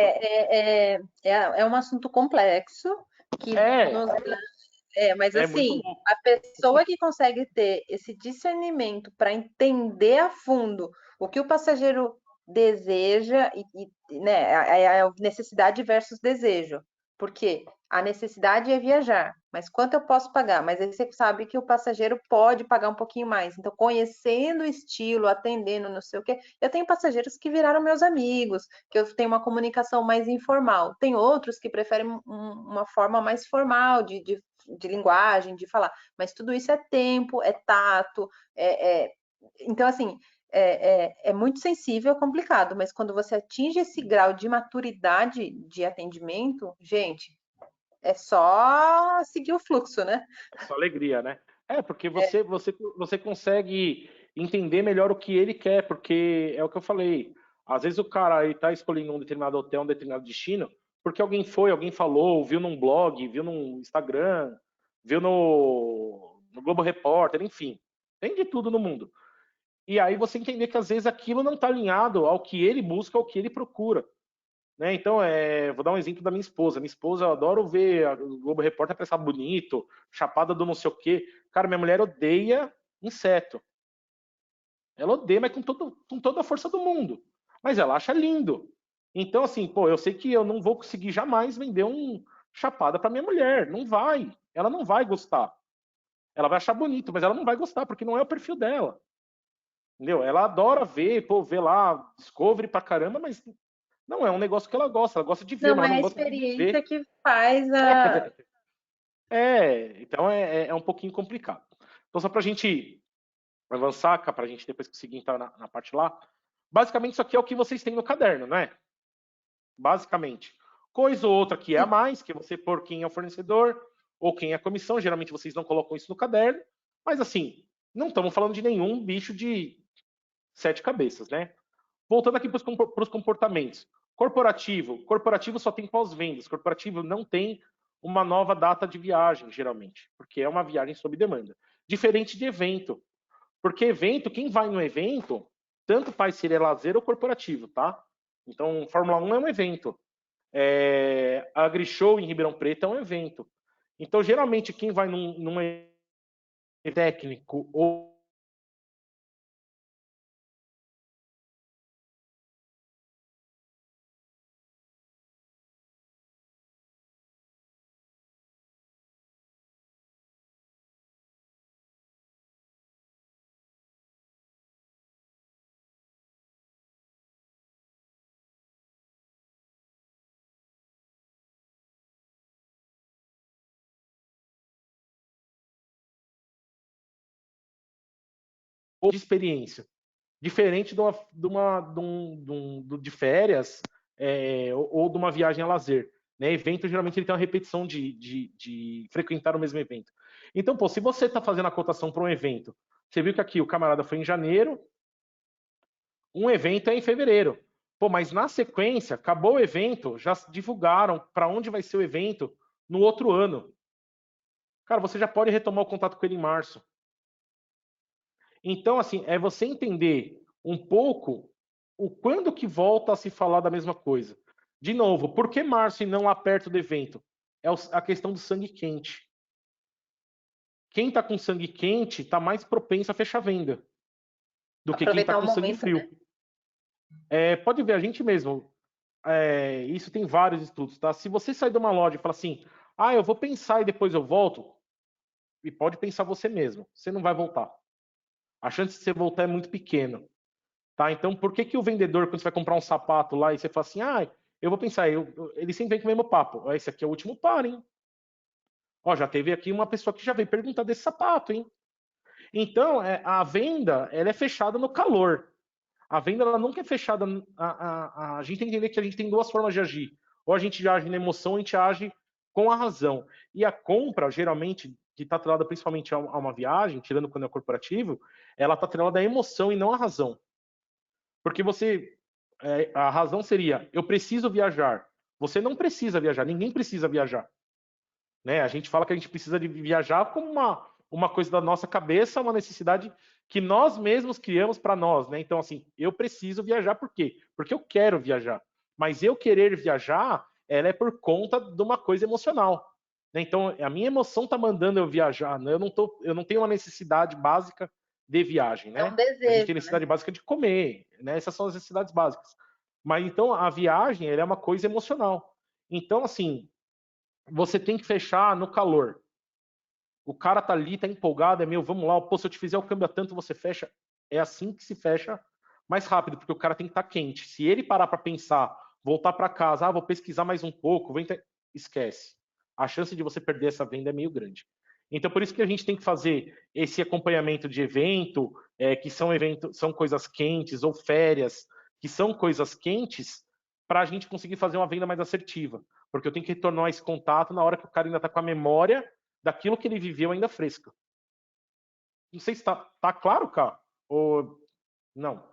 É um assunto complexo que É, nos mas é muito assim, louco. a pessoa que consegue ter esse discernimento para entender a fundo o que o passageiro deseja né, a necessidade versus desejo. Porque a necessidade é viajar, mas quanto eu posso pagar? Mas aí você sabe que o passageiro pode pagar um pouquinho mais. Então, conhecendo o estilo, atendendo, não sei o quê. Eu tenho passageiros que viraram meus amigos, que eu tenho uma comunicação mais informal. Tem outros que preferem uma forma mais formal de linguagem, de falar. Mas tudo isso é tempo, é tato, então, assim, é muito sensível, complicado, mas quando você atinge esse grau de maturidade de atendimento, gente, é só seguir o fluxo, né? É só alegria, né? Porque você consegue entender melhor o que ele quer, porque é o que eu falei. Às vezes o cara está escolhendo um determinado hotel, um determinado destino, porque alguém foi, alguém falou, viu num blog, viu no Instagram, viu no Globo Repórter, enfim. Tem de tudo no mundo. E aí você entender que às vezes aquilo não está alinhado ao que ele busca, ao que ele procura. Né? Então, vou dar um exemplo da minha esposa. Minha esposa, eu adoro ver o Globo Repórter pensar bonito, chapada do não sei o quê. Cara, minha mulher odeia inseto. Ela odeia, mas com toda a força do mundo. Mas ela acha lindo. Então, assim, pô, eu sei que eu não vou conseguir jamais vender um chapada para minha mulher. Não vai. Ela não vai gostar. Ela vai achar bonito, mas ela não vai gostar, porque não é o perfil dela. Entendeu? Ela adora ver, pô, ver lá, Discovery pra caramba, mas não é um negócio que ela gosta de ver, Não mas ela é a não gosta de experiência viver. que faz a. Então é um pouquinho complicado. Então, só para a gente avançar, para a gente depois conseguir entrar na parte lá, basicamente isso aqui é o que vocês têm no caderno, né? Basicamente. Coisa ou outra que é a mais, que é você pôr quem é o fornecedor ou quem é a comissão, geralmente vocês não colocam isso no caderno, mas assim, não estamos falando de nenhum bicho de 7 cabeças, né? Voltando aqui para os comportamentos. Corporativo só tem pós-vendas. Corporativo não tem uma nova data de viagem, geralmente, porque é uma viagem sob demanda. Diferente de evento. Porque evento, quem vai no evento, tanto faz se ele é lazer ou corporativo, tá? Então, Fórmula 1 é um evento. A AgriShow em Ribeirão Preto é um evento. Então, geralmente, quem vai num evento técnico ou de experiência. Diferente de férias ou de uma viagem a lazer. Né? Evento, geralmente, ele tem uma repetição de frequentar o mesmo evento. Então, pô, se você está fazendo a cotação para um evento, você viu que aqui o camarada foi em janeiro, um evento é em fevereiro. Pô, mas na sequência, acabou o evento, já divulgaram para onde vai ser o evento no outro ano. Cara, você já pode retomar o contato com ele em março. Então, assim, é você entender um pouco o quando que volta a se falar da mesma coisa? De novo, por que março e não lá perto do evento? É a questão do sangue quente. Quem está com sangue quente está mais propenso a fechar venda do que quem está Aproveitar o com sangue momento, né? frio. Pode ver, a gente mesmo. Isso tem vários estudos, tá? Se você sair de uma loja e falar assim, eu vou pensar e depois eu volto, e pode pensar você mesmo, você não vai voltar. A chance de você voltar é muito pequena, tá? Então, por que que o vendedor, quando você vai comprar um sapato lá e você fala assim, eu vou pensar, ele sempre vem com o mesmo papo. Esse aqui é o último par, hein? Ó, já teve aqui uma pessoa que já veio perguntar desse sapato, hein? Então, a venda, ela é fechada no calor. A venda, ela nunca é fechada. A gente tem que entender que a gente tem duas formas de agir. Ou a gente age na emoção, ou a gente age com a razão. E a compra, geralmente, que está atrelada principalmente a uma viagem, tirando quando é corporativo, ela está atrelada à emoção e não à razão. Porque a razão seria, eu preciso viajar. Você não precisa viajar, ninguém precisa viajar. Né? A gente fala que a gente precisa de viajar como uma coisa da nossa cabeça, uma necessidade que nós mesmos criamos para nós. Né? Então, assim, eu preciso viajar por quê? Porque eu quero viajar. Mas eu querer viajar, ela é por conta de uma coisa emocional. Né? Então, a minha emoção está mandando eu viajar. Né? Eu não tenho uma necessidade básica de viagem. É um Né? A gente tem desejo, né? necessidade básica de comer. Né? Essas são as necessidades básicas. Mas então a viagem ela é uma coisa emocional. Então, assim, você tem que fechar no calor. O cara tá ali, tá empolgado, vamos lá, pô, se eu te fizer o câmbio a tanto, você fecha. É assim que se fecha mais rápido, porque o cara tem que estar quente. Se ele parar para pensar, voltar para casa, vou pesquisar mais um pouco, esquece. A chance de você perder essa venda é meio grande. Então, por isso que a gente tem que fazer esse acompanhamento de evento, que são coisas quentes, ou férias, que são coisas quentes, para a gente conseguir fazer uma venda mais assertiva. Porque eu tenho que retornar esse contato na hora que o cara ainda está com a memória daquilo que ele viveu ainda fresca. Não sei se tá claro, cara, ou não. Ou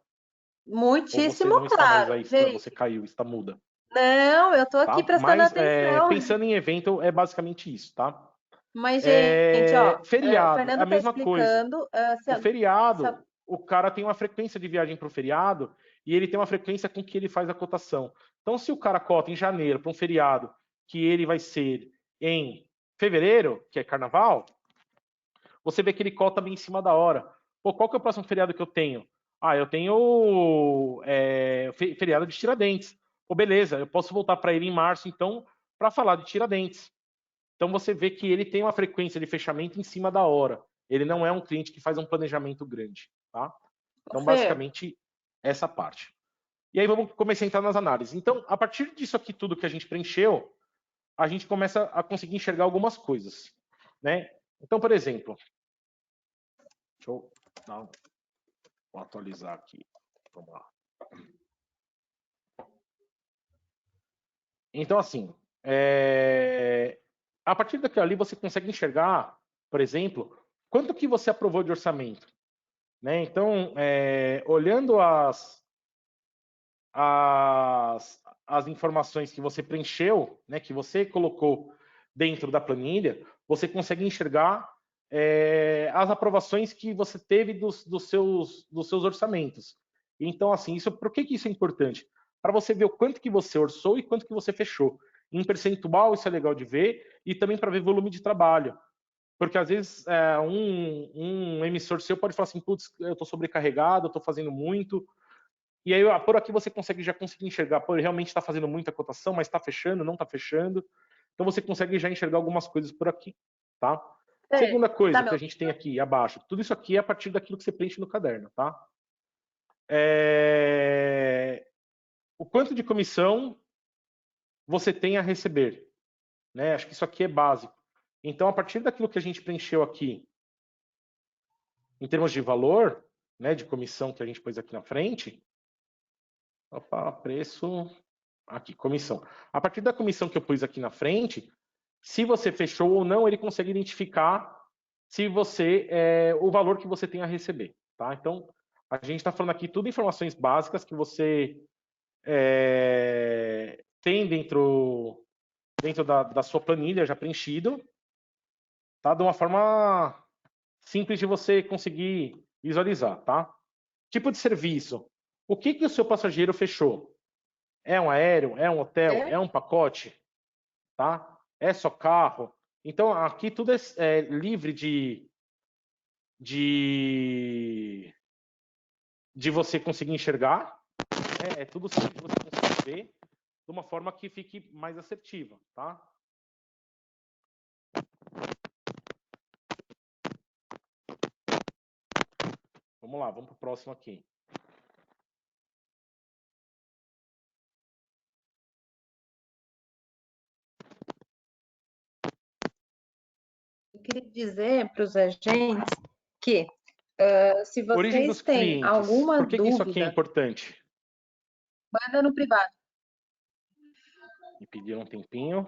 você Muitíssimo não está mais claro, aí, você gente. caiu, está muda. Não, eu tô aqui Tá? prestando Mas atenção. pensando em evento, é basicamente isso, tá? Mas, gente, ó, o Feriado, é a Fernando tá mesma coisa. explicando. O feriado, o cara tem uma frequência de viagem para o feriado e ele tem uma frequência com que ele faz a cotação. Então, se o cara cota em janeiro para um feriado que ele vai ser em fevereiro, que é carnaval, você vê que ele cota bem em cima da hora. Pô, qual que é o próximo feriado que eu tenho? Eu tenho feriado de Tiradentes. Pô, beleza, eu posso voltar para ele em março, então, para falar de Tiradentes. Então você vê que ele tem uma frequência de fechamento em cima da hora. Ele não é um cliente que faz um planejamento grande, tá? Ô, Então, Fer, basicamente, essa parte. E aí vamos começar a entrar nas análises. Então, a partir disso aqui tudo que a gente preencheu, a gente começa a conseguir enxergar algumas coisas, né? Então, por exemplo, deixa eu vou atualizar aqui. Vamos lá. Então, assim, a partir daquilo ali você consegue enxergar, por exemplo, quanto que você aprovou de orçamento. Né? Então, olhando as informações que você preencheu, né, que você colocou dentro da planilha, você consegue enxergar as aprovações que você teve dos seus orçamentos. Então, assim, por que isso é importante? Para você ver o quanto que você orçou e quanto que você fechou. Em percentual, isso é legal de ver, e também para ver volume de trabalho. Porque às vezes um emissor seu pode falar assim, putz, eu estou sobrecarregado, eu estou fazendo muito. E aí por aqui você já conseguir enxergar, pô, ele realmente está fazendo muita cotação, mas está fechando, não está fechando. Então você consegue já enxergar algumas coisas por aqui, tá? Fer, Segunda você tá coisa me que a gente tem ouvindo? aqui abaixo, tudo isso aqui é a partir daquilo que você preenche no caderno, tá? O quanto de comissão você tem a receber, né? Acho que isso aqui é básico. Então, a partir daquilo que a gente preencheu aqui, em termos de valor, né, de comissão que a gente pôs aqui na frente, opa, preço, aqui, comissão. A partir da comissão que eu pus aqui na frente, se você fechou ou não, ele consegue identificar se você o valor que você tem a receber, tá? Então, a gente está falando aqui tudo informações básicas que você tem dentro da sua planilha já preenchido, tá? De uma forma simples de você conseguir visualizar, tá? Tipo de serviço. O que que o seu passageiro fechou? É um aéreo? É um hotel? É um pacote? Tá? É só carro? Então, aqui tudo é livre de você conseguir enxergar. É tudo simples de você conseguir ver de uma forma que fique mais assertiva, tá? Vamos lá, vamos para o próximo aqui. Eu queria dizer para os agentes que, se Origem vocês dos têm clientes. alguma Por que que isso aqui é dúvida, importante? manda no privado. Me pediram um tempinho.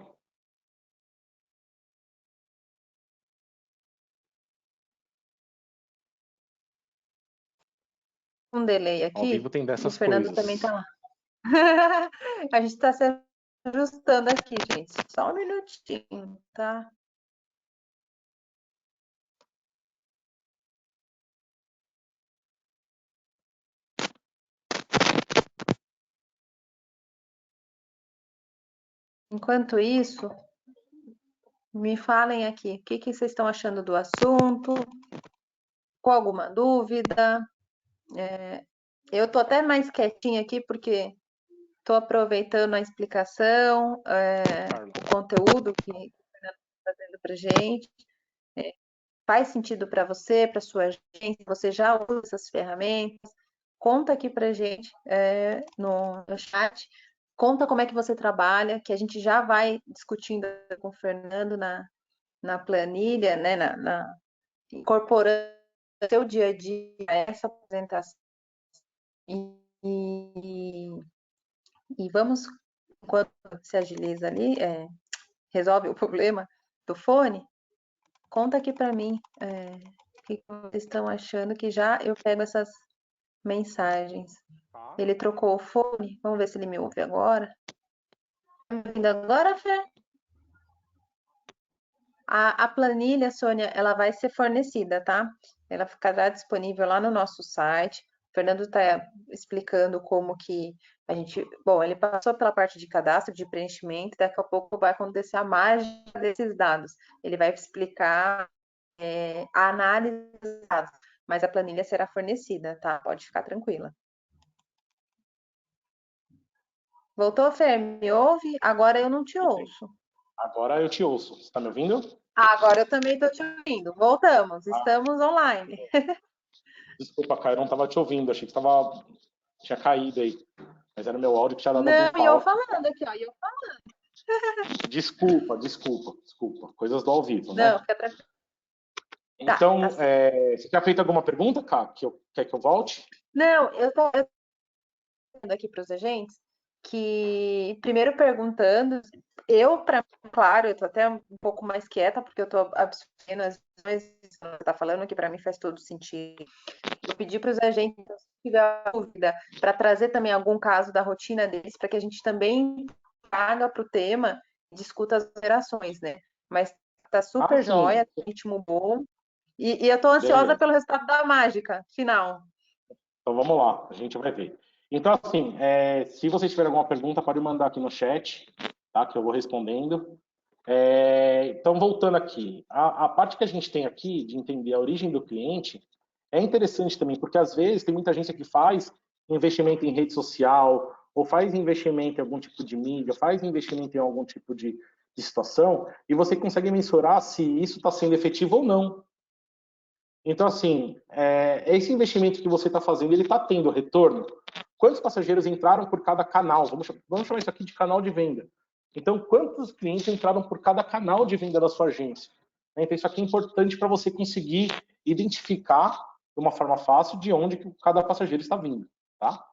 Um delay Ao vivo aqui, tem e o dessas Fernando também coisas. está lá. A gente está se ajustando aqui, gente. Só um minutinho, tá? Enquanto isso, me falem aqui, o que que vocês estão achando do assunto? Com alguma dúvida? Eu estou até mais quietinha aqui porque estou aproveitando a explicação, Carla. o conteúdo que o Fernando está fazendo para gente. Faz sentido para você, para sua agência? Você já usa essas ferramentas? Conta aqui para gente no chat. Conta como é que você trabalha, que a gente já vai discutindo com o Fernando na planilha, né, incorporando no seu dia a dia essa apresentação. E, e vamos, enquanto se agiliza ali, resolve o problema do fone, conta aqui para mim o que vocês estão achando, que já eu pego essas mensagens. Tá. Ele trocou o fone, vamos ver se ele me ouve agora. Tá me ouvindo agora, Fê? A planilha, Sônia, ela vai ser fornecida, tá? Ela ficará disponível lá no nosso site. O Fernando está explicando como que a gente. Bom, ele passou pela parte de cadastro, de preenchimento, daqui a pouco vai acontecer a mágica desses dados. Ele vai explicar a análise dos dados, mas a planilha será fornecida, tá? Pode ficar tranquila. Voltou, Fê? Me ouve? Agora eu não te ouço. Agora eu te ouço. Você está me ouvindo? Agora eu também estou te ouvindo. Voltamos, estamos online. Desculpa, Caio, eu não estava te ouvindo. Achei que tinha caído aí. Mas era meu áudio que tinha dado algum Não, e eu pau. falando aqui, ó. Desculpa. Coisas do ao vivo, Não, né? fica tranquilo. Tá Então, certo. você quer feito alguma pergunta, Cá? Quer que eu volte? Não, eu tô falando aqui para os agentes que, primeiro perguntando, para claro, eu tô até um pouco mais quieta, porque eu tô absorvendo as coisas que você tá falando, que para mim faz todo sentido. Eu pedi para os agentes, então, se tiver dúvida, para trazer também algum caso da rotina deles, para que a gente também traga para o tema e discuta as operações, né? Mas tá Ah, super sim. jóia, ritmo bom. E eu tô ansiosa Beleza. pelo resultado da mágica final. Então vamos lá, a gente vai ver. Então, assim, se vocês tiverem alguma pergunta, pode mandar aqui no chat, tá? Que eu vou respondendo. Então, voltando aqui, a parte que a gente tem aqui de entender a origem do cliente é interessante também, porque às vezes tem muita agência que faz investimento em rede social, ou faz investimento em algum tipo de mídia, faz investimento em algum tipo de situação, e você consegue mensurar se isso está sendo efetivo ou não. Então, assim, esse investimento que você está fazendo, ele está tendo retorno? Quantos passageiros entraram por cada canal? Vamos chamar isso aqui de canal de venda. Então, quantos clientes entraram por cada canal de venda da sua agência? Então, isso aqui é importante para você conseguir identificar de uma forma fácil de onde que cada passageiro está vindo, tá?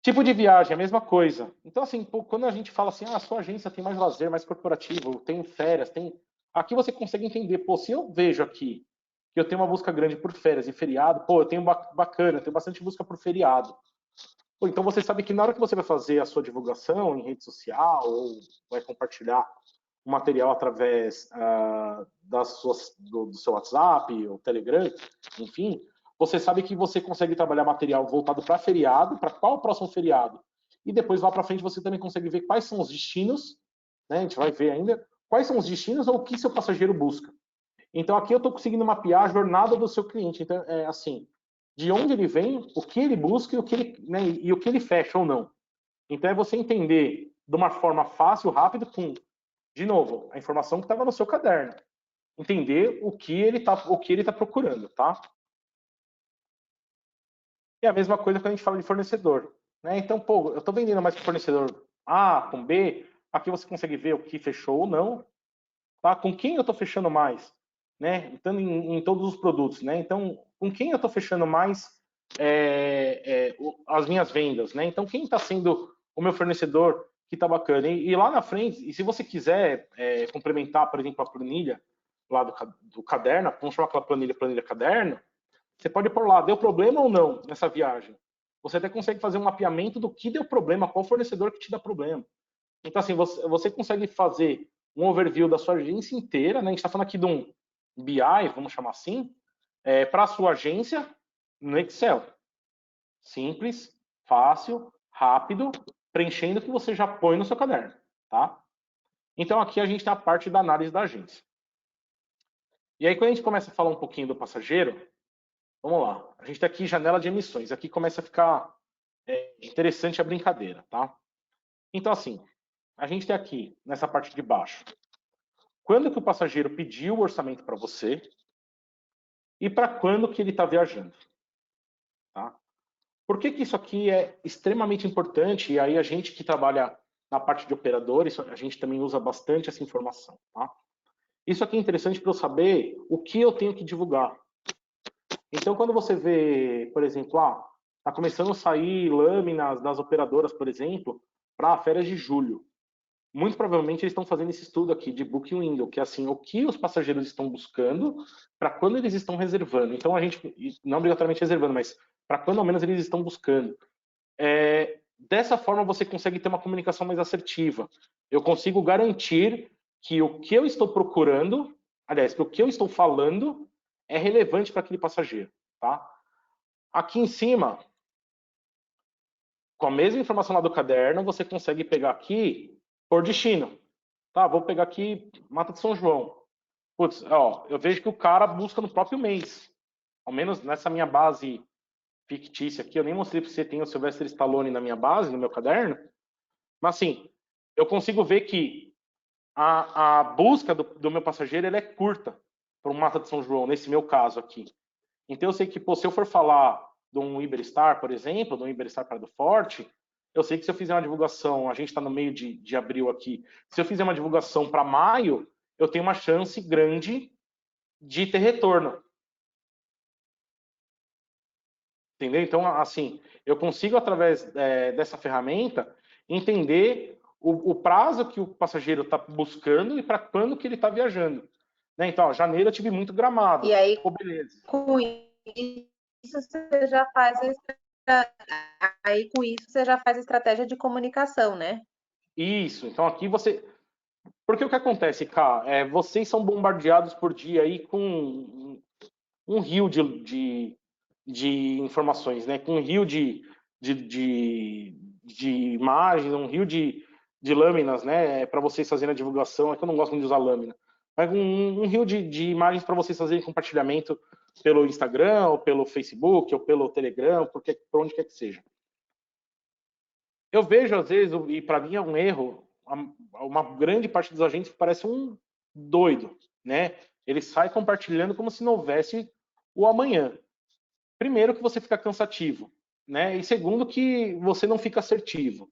Tipo de viagem, a mesma coisa. Então, assim, quando a gente fala assim, a sua agência tem mais lazer, mais corporativo, tem férias, tem... Aqui você consegue entender, se eu vejo aqui que eu tenho uma busca grande por férias e feriado, eu tenho bacana, eu tenho bastante busca por feriado. Então você sabe que na hora que você vai fazer a sua divulgação em rede social ou vai compartilhar o material através do seu WhatsApp ou Telegram, enfim, você sabe que você consegue trabalhar material voltado para feriado, para qual o próximo feriado. E depois lá para frente você também consegue ver quais são os destinos, né? A gente vai ver ainda quais são os destinos ou o que seu passageiro busca. Então aqui eu estou conseguindo mapear a jornada do seu cliente. Então é assim, de onde ele vem, o que ele busca e o que ele, né, e o que ele fecha ou não. Então é você entender de uma forma fácil, rápida, com, de novo, a informação que estava no seu caderno. Entender o que ele tá procurando, tá? E a mesma coisa quando a gente fala de fornecedor, né? Então, pô, eu estou vendendo mais para fornecedor A com B, aqui você consegue ver o que fechou ou não, tá? Com quem eu estou fechando mais, né? Então, em todos os produtos, né? Então, com quem eu estou fechando mais as minhas vendas, né? Então, quem está sendo o meu fornecedor que está bacana? E lá na frente, e se você quiser complementar, por exemplo, a planilha lá do caderno, vamos chamar aquela planilha caderno, você pode pôr lá, deu problema ou não nessa viagem? Você até consegue fazer um mapeamento do que deu problema, qual fornecedor que te dá problema. Então, assim, você consegue fazer um overview da sua agência inteira, né? A gente está falando aqui de um BI, vamos chamar assim, para a sua agência no Excel. Simples, fácil, rápido, preenchendo o que você já põe no seu caderno, tá? Então, aqui a gente tem a parte da análise da agência. E aí, quando a gente começa a falar um pouquinho do passageiro, vamos lá. A gente tem aqui janela de emissões. Aqui começa a ficar interessante a brincadeira, tá? Então, assim, a gente tem aqui, nessa parte de baixo, quando que o passageiro pediu o orçamento para você e para quando que ele está viajando, tá? Por que que isso aqui é extremamente importante? E aí a gente que trabalha na parte de operadores, a gente também usa bastante essa informação, tá? Isso aqui é interessante para eu saber o que eu tenho que divulgar. Então, quando você vê, por exemplo, está começando a sair lâminas das operadoras, por exemplo, para férias de julho. Muito provavelmente eles estão fazendo esse estudo aqui de Booking Window, que é assim, o que os passageiros estão buscando para quando eles estão reservando. Então, a gente, não obrigatoriamente reservando, mas para quando ao menos eles estão buscando. Dessa forma, você consegue ter uma comunicação mais assertiva. Eu consigo garantir que o que eu estou procurando, aliás, que o que eu estou falando é relevante para aquele passageiro, tá? Aqui em cima, com a mesma informação lá do caderno, você consegue pegar aqui por destino. Tá, vou pegar aqui Mata de São João. Putz, ó, eu vejo que o cara busca no próprio mês. Ao menos nessa minha base fictícia aqui, eu nem mostrei para você, tem o Sylvester Stallone na minha base, no meu caderno. Mas assim, eu consigo ver que a busca do meu passageiro ela é curta para o Mata de São João, nesse meu caso aqui. Então eu sei que, pô, se eu for falar de um Iberstar, por exemplo, de um Iberstar Praia do Forte, eu sei que se eu fizer uma divulgação, a gente está no meio de abril aqui, se eu fizer uma divulgação para maio, eu tenho uma chance grande de ter retorno. Entendeu? Então, assim, eu consigo, através dessa ferramenta, entender o prazo que o passageiro está buscando e para quando que ele está viajando. Né? Então, ó, janeiro eu tive muito Gramado. E aí, Pô, beleza. com isso, você já faz a estratégia de comunicação, né? Isso. Então, aqui você... Porque o que acontece, cara, vocês são bombardeados por dia aí com um rio de informações, né? Com um rio de, de, de imagens, um rio de lâminas, né? Para vocês fazerem a divulgação. É que eu não gosto muito de usar lâmina. Mas um rio de imagens para vocês fazerem compartilhamento pelo Instagram, ou pelo Facebook, ou pelo Telegram, por onde quer que seja. Eu vejo, às vezes, e para mim é um erro, uma grande parte dos agentes parece um doido, né? Ele sai compartilhando como se não houvesse o amanhã. Primeiro que você fica cansativo, né? E segundo que você não fica assertivo.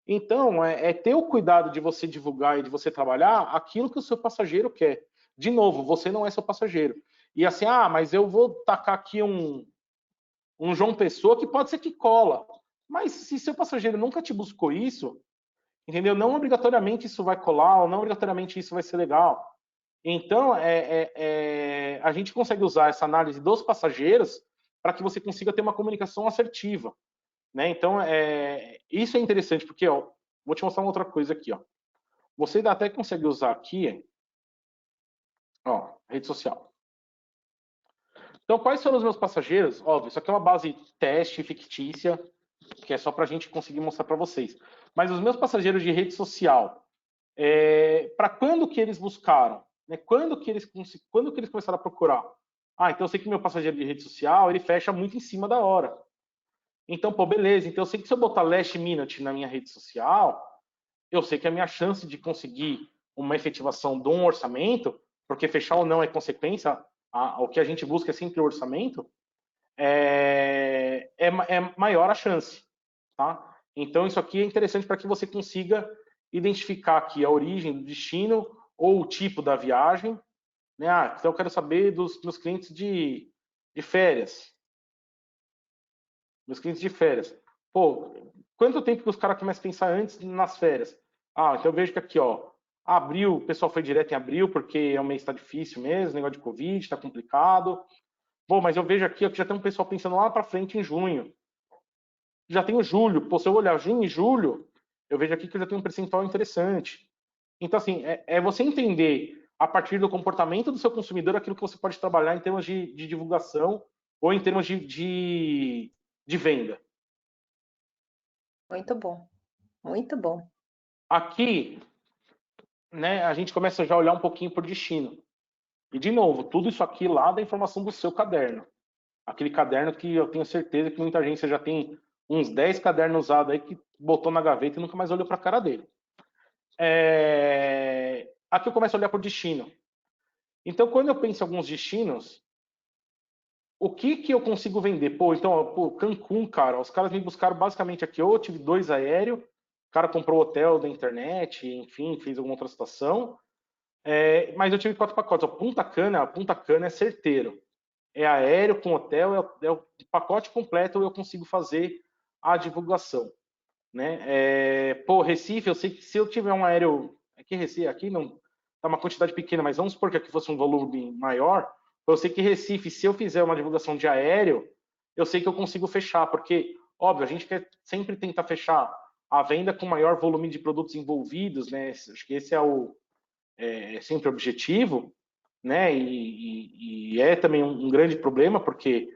Então, ter o cuidado de você divulgar e de você trabalhar aquilo que o seu passageiro quer. De novo, você não é seu passageiro. E assim, mas eu vou tacar aqui um João Pessoa que pode ser que cola. Mas se seu passageiro nunca te buscou isso, entendeu? Não obrigatoriamente isso vai colar, ou não obrigatoriamente isso vai ser legal. Então, a gente consegue usar essa análise dos passageiros para que você consiga ter uma comunicação assertiva. Né? Então, isso é interessante, porque vou te mostrar uma outra coisa aqui. Você até consegue usar aqui, rede social. Então, quais foram os meus passageiros? Óbvio, isso aqui é uma base teste fictícia, que é só para a gente conseguir mostrar para vocês. Mas os meus passageiros de rede social, para quando que eles buscaram? Né? Quando que eles começaram a procurar? Ah, então eu sei que meu passageiro de rede social, ele fecha muito em cima da hora. Então, pô, beleza. Então eu sei que se eu botar last minute na minha rede social, eu sei que a minha chance de conseguir uma efetivação de um orçamento, porque fechar ou não é consequência, o que a gente busca é sempre o orçamento, é maior a chance, tá? Então isso aqui é interessante para que você consiga identificar aqui a origem do destino ou o tipo da viagem, né? Ah, então eu quero saber dos meus clientes de férias, meus clientes de férias. Pô, quanto tempo que os caras começam a pensar antes nas férias? Ah, então eu vejo que aqui, ó, abril, o pessoal foi direto em abril porque é um mês que está difícil mesmo, negócio de Covid, está complicado. Pô, mas eu vejo aqui ó, que já tem um pessoal pensando lá para frente em junho. Já tem o julho. Pô, se eu olhar junho e julho, eu vejo aqui que eu já tenho um percentual interessante. Então, assim, é você entender a partir do comportamento do seu consumidor aquilo que você pode trabalhar em termos de divulgação ou em termos de venda. Muito bom, muito bom. Aqui, né, a gente começa já a olhar um pouquinho por destino. E, de novo, tudo isso aqui lá da informação do seu caderno. Aquele caderno que eu tenho certeza que muita gente já tem uns 10 cadernos usados aí que botou na gaveta e nunca mais olhou para a cara dele. Aqui eu começo a olhar por destino. Então, quando eu penso em alguns destinos, o que que eu consigo vender? Pô, então, pô, Cancún, cara, os caras me buscaram basicamente aqui, eu tive 2 aéreos, o cara comprou hotel da internet, enfim, fez alguma outra situação, mas eu tive 4 pacotes. Punta Cana é certeiro. É aéreo com hotel, é o pacote completo, eu consigo fazer a divulgação. Né? Pô, Recife, eu sei que se eu tiver um aéreo. Aqui, Recife, aqui não tá uma quantidade pequena, mas vamos supor que aqui fosse um volume maior. Eu sei que Recife, se eu fizer uma divulgação de aéreo, eu sei que eu consigo fechar, porque, óbvio, a gente quer sempre tentar fechar a venda com maior volume de produtos envolvidos, né? Acho que esse é sempre o objetivo, né? E é também um grande problema, porque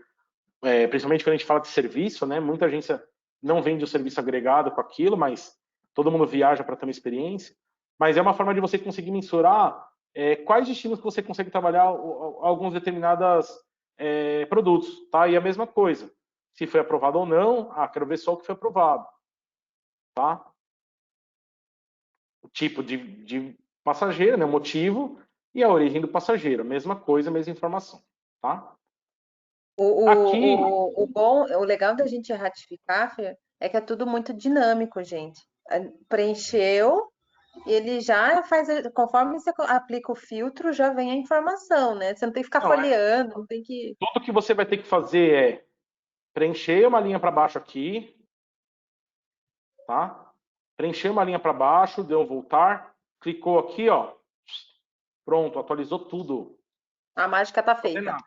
principalmente quando a gente fala de serviço, né? Muita agência não vende o serviço agregado com aquilo, mas todo mundo viaja para ter uma experiência. Mas é uma forma de você conseguir mensurar quais destinos que você consegue trabalhar alguns determinados produtos, tá? E a mesma coisa, se foi aprovado ou não, quero ver só o que foi aprovado, tá? O tipo de passageiro, né? O motivo e a origem do passageiro, mesma coisa, mesma informação, tá? Aqui, O bom, o legal da gente ratificar, Fer, é que é tudo muito dinâmico, gente. Preencheu, ele já faz, conforme você aplica o filtro, já vem a informação, né? Você não tem que ficar não, folheando, não tem que. tudo que você vai ter que fazer preencher uma linha para baixo aqui, tá? Preencher uma linha para baixo, deu voltar, clicou aqui, ó, pronto, atualizou tudo. A mágica tá Não fazer feita. nada.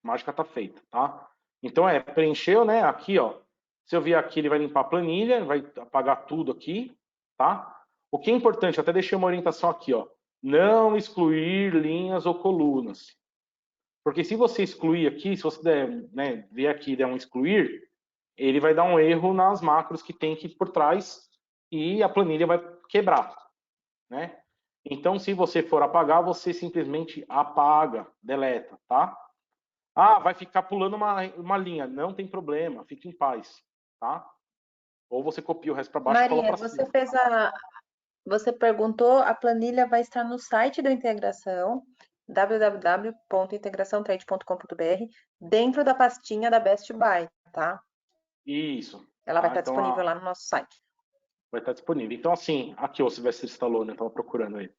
A mágica tá feita, tá? Então preencheu, né? Aqui, ó. Se eu vier aqui, ele vai limpar a planilha, vai apagar tudo aqui, tá? O que é importante, eu até deixei uma orientação aqui, ó. Não excluir linhas ou colunas. Porque se você excluir aqui, se você der, né, vier aqui e der um excluir, ele vai dar um erro nas macros que tem aqui por trás e a planilha vai quebrar, né? Então, se você for apagar, você simplesmente apaga, deleta, tá? Ah, vai ficar pulando uma linha. Não tem problema, fique em paz, tá? Ou você copia o resto para baixo e cola Maria, para você cima. fez a. Você perguntou, a planilha vai estar no site da integração, www.integraçãotrade.com.br, dentro da pastinha da Best Buy, tá? Isso, Ela vai tá? estar Então, disponível lá no nosso site. vai estar disponível. Então, assim, aqui, ó, o Silvestre instalou, né? Tava procurando ele.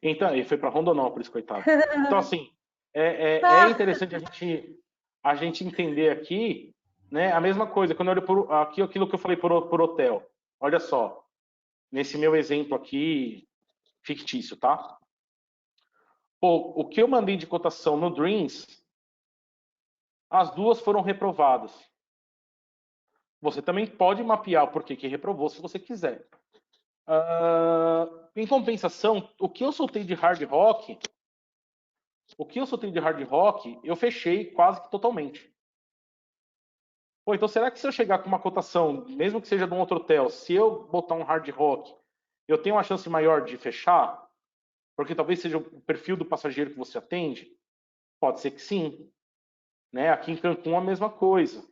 Então, ele foi para Rondonópolis, coitado. Então, assim, é Ah, interessante a gente entender aqui, né? A mesma coisa, quando eu olho aqui, aquilo que eu falei por hotel. Olha só, nesse meu exemplo aqui, fictício, tá? Pô, o que eu mandei de cotação no Dreams, as duas foram reprovadas. Você também pode mapear o porquê que reprovou se você quiser. Em compensação, o que eu soltei de hard rock O que eu soltei de hard rock, eu fechei quase que totalmente. Pô, então será que se eu chegar com uma cotação, mesmo que seja de um outro hotel, se eu botar um hard rock, eu tenho uma chance maior de fechar? Porque talvez seja o perfil do passageiro que você atende? Pode ser que sim. Né? Aqui em Cancún a mesma coisa.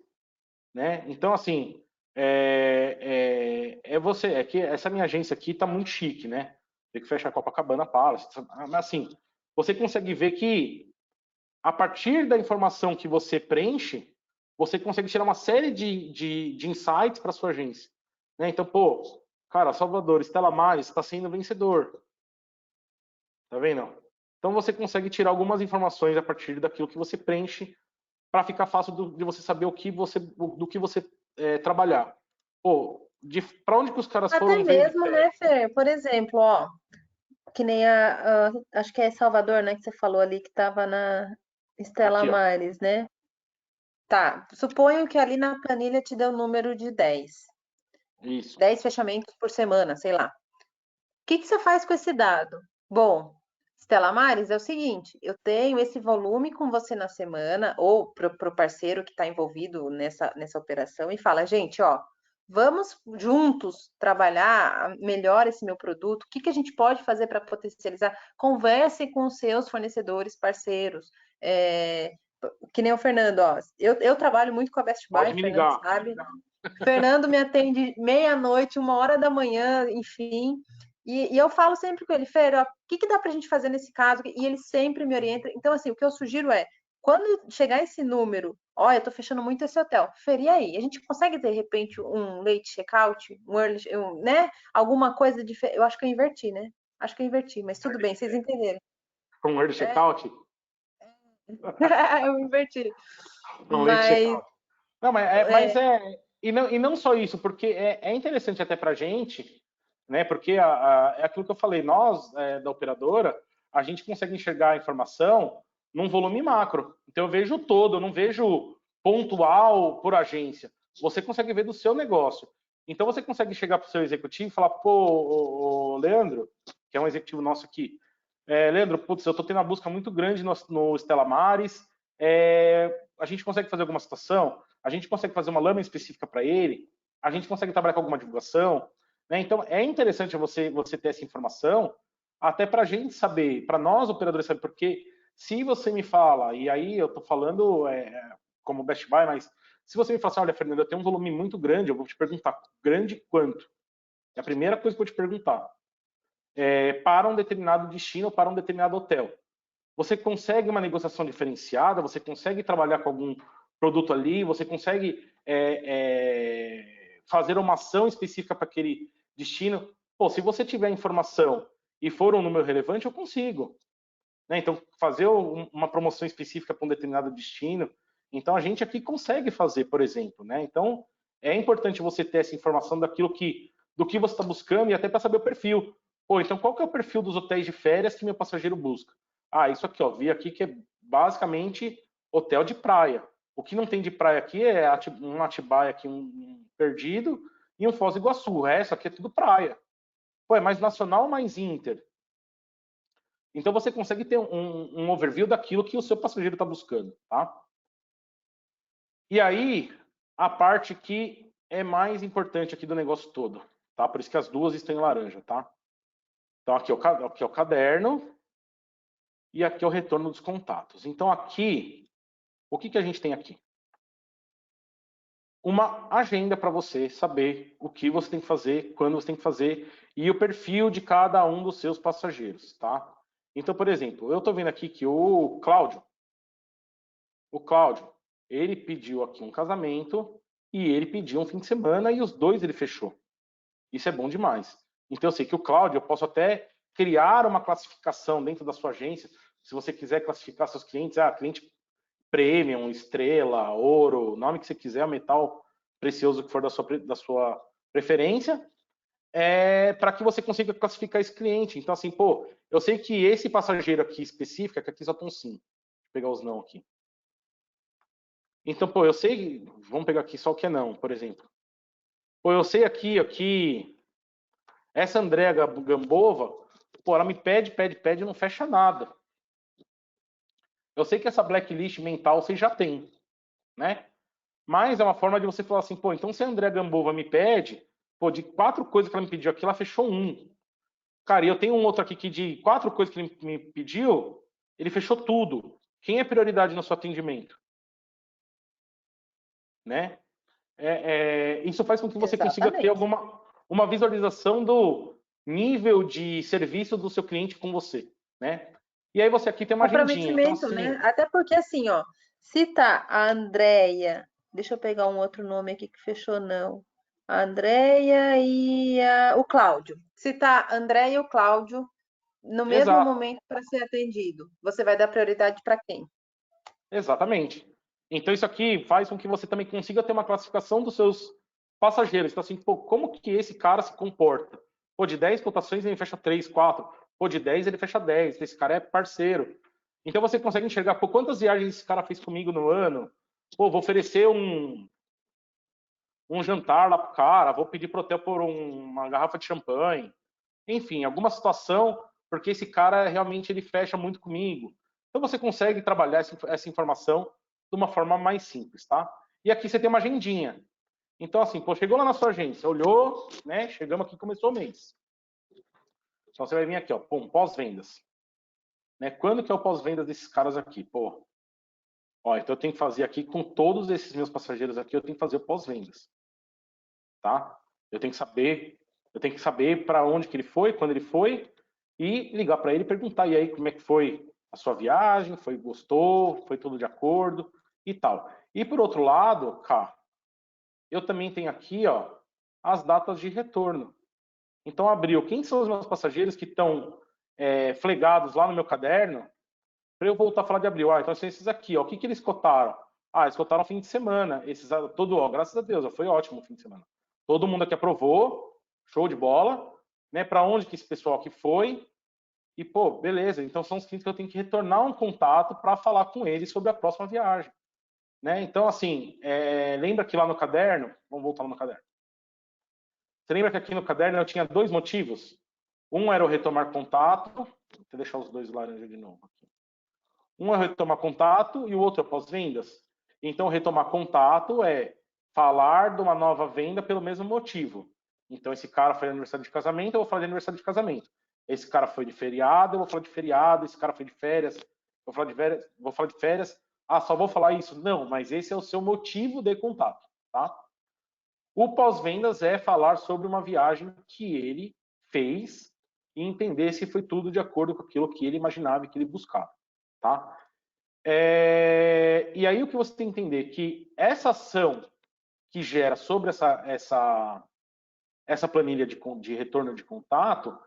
Né? Então, assim, é que essa minha agência aqui está muito chique, né? Tem que fechar a Copacabana Palace. Mas, assim, você consegue ver que a partir da informação que você preenche, você consegue tirar uma série de insights para sua agência. Né? Então, pô, cara, Salvador, Stella Maris está sendo vencedor. Tá vendo? Então você consegue tirar algumas informações a partir daquilo que você preenche para ficar fácil de você saber do que você trabalhar. Pô, para onde que os caras Até foram ver de mesmo, né, férias? Fer? Por exemplo, ó, que nem acho que é Salvador, né, que você falou ali que estava na Estela Aqui, ó. Maris, né? Tá, suponho que ali na planilha te deu o número de 10. Isso. 10 fechamentos por semana, sei lá. O que que você faz com esse dado? Bom, Stella Maris, é o seguinte, eu tenho esse volume com você na semana, ou para o parceiro que está envolvido nessa operação, e fala, gente, ó, vamos juntos trabalhar melhor esse meu produto, o que que a gente pode fazer para potencializar? Converse com os seus fornecedores, parceiros, que nem o Fernando, ó, eu trabalho muito com a Best Pode Buy, me Fernando ligar. sabe, Fernando me atende meia-noite, 1 hora da manhã, enfim. E eu falo sempre com ele, Fer, o que, que dá para a gente fazer nesse caso? E ele sempre me orienta. Então, assim, o que eu sugiro é, quando chegar esse número, ó, eu tô fechando muito esse hotel, Fer, e aí? A gente consegue, de repente, um late checkout, né? Alguma coisa diferente? Eu acho que eu inverti, né? Acho que eu inverti, mas tudo bem, vocês entenderam. Com um early É, checkout? eu inverti. Com late Mas, checkout. Não, é, e não só isso, porque é interessante até para a gente, né? Porque é aquilo que eu falei, nós da operadora, a gente consegue enxergar a informação num volume macro. Então eu vejo o todo, eu não vejo pontual por agência. Você consegue ver do seu negócio. Então você consegue chegar para o seu executivo e falar, pô, Leandro, que é um executivo nosso aqui, Leandro, putz, eu estou tendo uma busca muito grande no Stella Maris, a gente consegue fazer alguma situação? A gente consegue fazer uma lâmina específica para ele? A gente consegue trabalhar com alguma divulgação? Né? Então, é interessante você ter essa informação, até para a gente saber, para nós operadores saber, porque se você me fala, e aí eu estou falando como Best Buy, mas se você me fala assim, olha, Fernando, eu tenho um volume muito grande, eu vou te perguntar, grande quanto? É a primeira coisa que eu vou te perguntar. Para um determinado destino, para um determinado hotel. Você consegue uma negociação diferenciada, você consegue trabalhar com algum produto ali, você consegue fazer uma ação específica para aquele destino. Pô, se você tiver informação e for um número relevante, eu consigo. Né? Então, fazer uma promoção específica para um determinado destino. Então, a gente aqui consegue fazer, por exemplo. Né? Então, é importante você ter essa informação do que você está buscando e até para saber o perfil. Pô, então qual que é o perfil dos hotéis de férias que meu passageiro busca? Ah, isso aqui, ó, vi aqui que é basicamente hotel de praia. O que não tem de praia aqui é um Atibaia aqui, um Perdido e um Foz do Iguaçu. O resto aqui é tudo praia. Pô, é mais nacional ou mais inter? Então você consegue ter um overview daquilo que o seu passageiro está buscando, tá? E aí, a parte que é mais importante aqui do negócio todo, tá? Por isso que as duas estão em laranja, tá? Então aqui é o caderno e aqui é o retorno dos contatos. Então aqui, o que a gente tem aqui? Uma agenda para você saber o que você tem que fazer, quando você tem que fazer e o perfil de cada um dos seus passageiros, tá? Então, por exemplo, eu estou vendo aqui que o Cláudio, ele pediu aqui um casamento e ele pediu um fim de semana e os dois ele fechou. Isso é bom demais. Então eu sei que o Cláudio, eu posso até criar uma classificação dentro da sua agência, se você quiser classificar seus clientes, cliente premium, estrela, ouro, nome que você quiser, metal precioso que for da sua preferência, para que você consiga classificar esse cliente. Então assim, pô, eu sei que esse passageiro aqui específico, que aqui só estão 5, vou pegar os não aqui. Então, pô, eu sei, vamos pegar aqui só o que é não, por exemplo. Pô, eu sei aqui, essa Andréa Gambova, pô, ela me pede e não fecha nada. Eu sei que essa blacklist mental você já tem, né? Mas é uma forma de você falar assim, pô, então se a Andrea Gambova me pede, pô, de 4 coisas que ela me pediu aqui, ela fechou um. Cara, e eu tenho um outro aqui que de 4 coisas que ele me pediu, ele fechou tudo. Quem é prioridade no seu atendimento? Né? Isso faz com que você consiga ter Exatamente. uma visualização do nível de serviço do seu cliente com você, né? E aí você aqui tem uma agendinha. Então, Comprometimento, né? assim, Até porque assim, ó, se tá a Andrea, deixa eu pegar um outro nome aqui que fechou não. A Andrea e o Cláudio. Se tá a Andrea e o Cláudio no mesmo exato, momento para ser atendido, você vai dar prioridade para quem? exatamente. Então, isso aqui faz com que você também consiga ter uma classificação dos seus passageiros. Então, assim, pô, como que esse cara se comporta? Pô, de 10 cotações ele fecha 3, 4. Pô, de 10 ele fecha 10. Esse cara é parceiro. Então, você consegue enxergar, pô, quantas viagens esse cara fez comigo no ano? Pô, vou oferecer um jantar lá pro cara, vou pedir pro hotel por uma garrafa de champanhe. Enfim, alguma situação, porque esse cara realmente ele fecha muito comigo. Então você consegue trabalhar essa informação de uma forma mais simples, tá? E aqui você tem uma agendinha. Então, assim, pô, chegou lá na sua agência, olhou, né? Chegamos aqui, começou o mês. Então você vai vir aqui, ó, pô, pós-vendas. Né? Quando que é o pós-vendas desses caras aqui? Pô, ó, então eu tenho que fazer aqui com todos esses meus passageiros aqui, eu tenho que fazer o pós-vendas, tá? Eu tenho que saber para onde que ele foi, quando ele foi e ligar para ele e perguntar e aí como é que foi a sua viagem, foi gostou, foi tudo de acordo e tal. E por outro lado, cá, eu também tenho aqui, ó, as datas de retorno. Então, abril, quem são os meus passageiros que estão flegados lá no meu caderno para eu voltar a falar de abril? Ah, então são esses aqui, ó. O que que eles cotaram? Ah, eles cotaram fim de semana. Esses, todo, ó, graças a Deus, foi ótimo o fim de semana. Todo mundo aqui aprovou, show de bola, né? Para onde que esse pessoal aqui foi? E, pô, beleza, então são os clientes que eu tenho que retornar um contato para falar com eles sobre a próxima viagem. Né? Então, assim, lembra que lá no caderno, vamos voltar lá no caderno. Você lembra que aqui no caderno eu tinha 2 motivos? Um era o retomar contato, vou deixar os 2 laranja de novo aqui. Um é retomar contato e o outro é pós-vendas. Então, retomar contato é falar de uma nova venda pelo mesmo motivo. Então, esse cara foi de aniversário de casamento, eu vou falar de aniversário de casamento. Esse cara foi de feriado, eu vou falar de feriado. Esse cara foi de férias, eu vou falar de férias. Vou falar de férias. Ah, só vou falar isso? Não, mas esse é o seu motivo de contato, tá? O pós-vendas é falar sobre uma viagem que ele fez e entender se foi tudo de acordo com aquilo que ele imaginava e que ele buscava, tá? E aí o que você tem que entender que essa ação que gera sobre essa planilha de retorno de contato,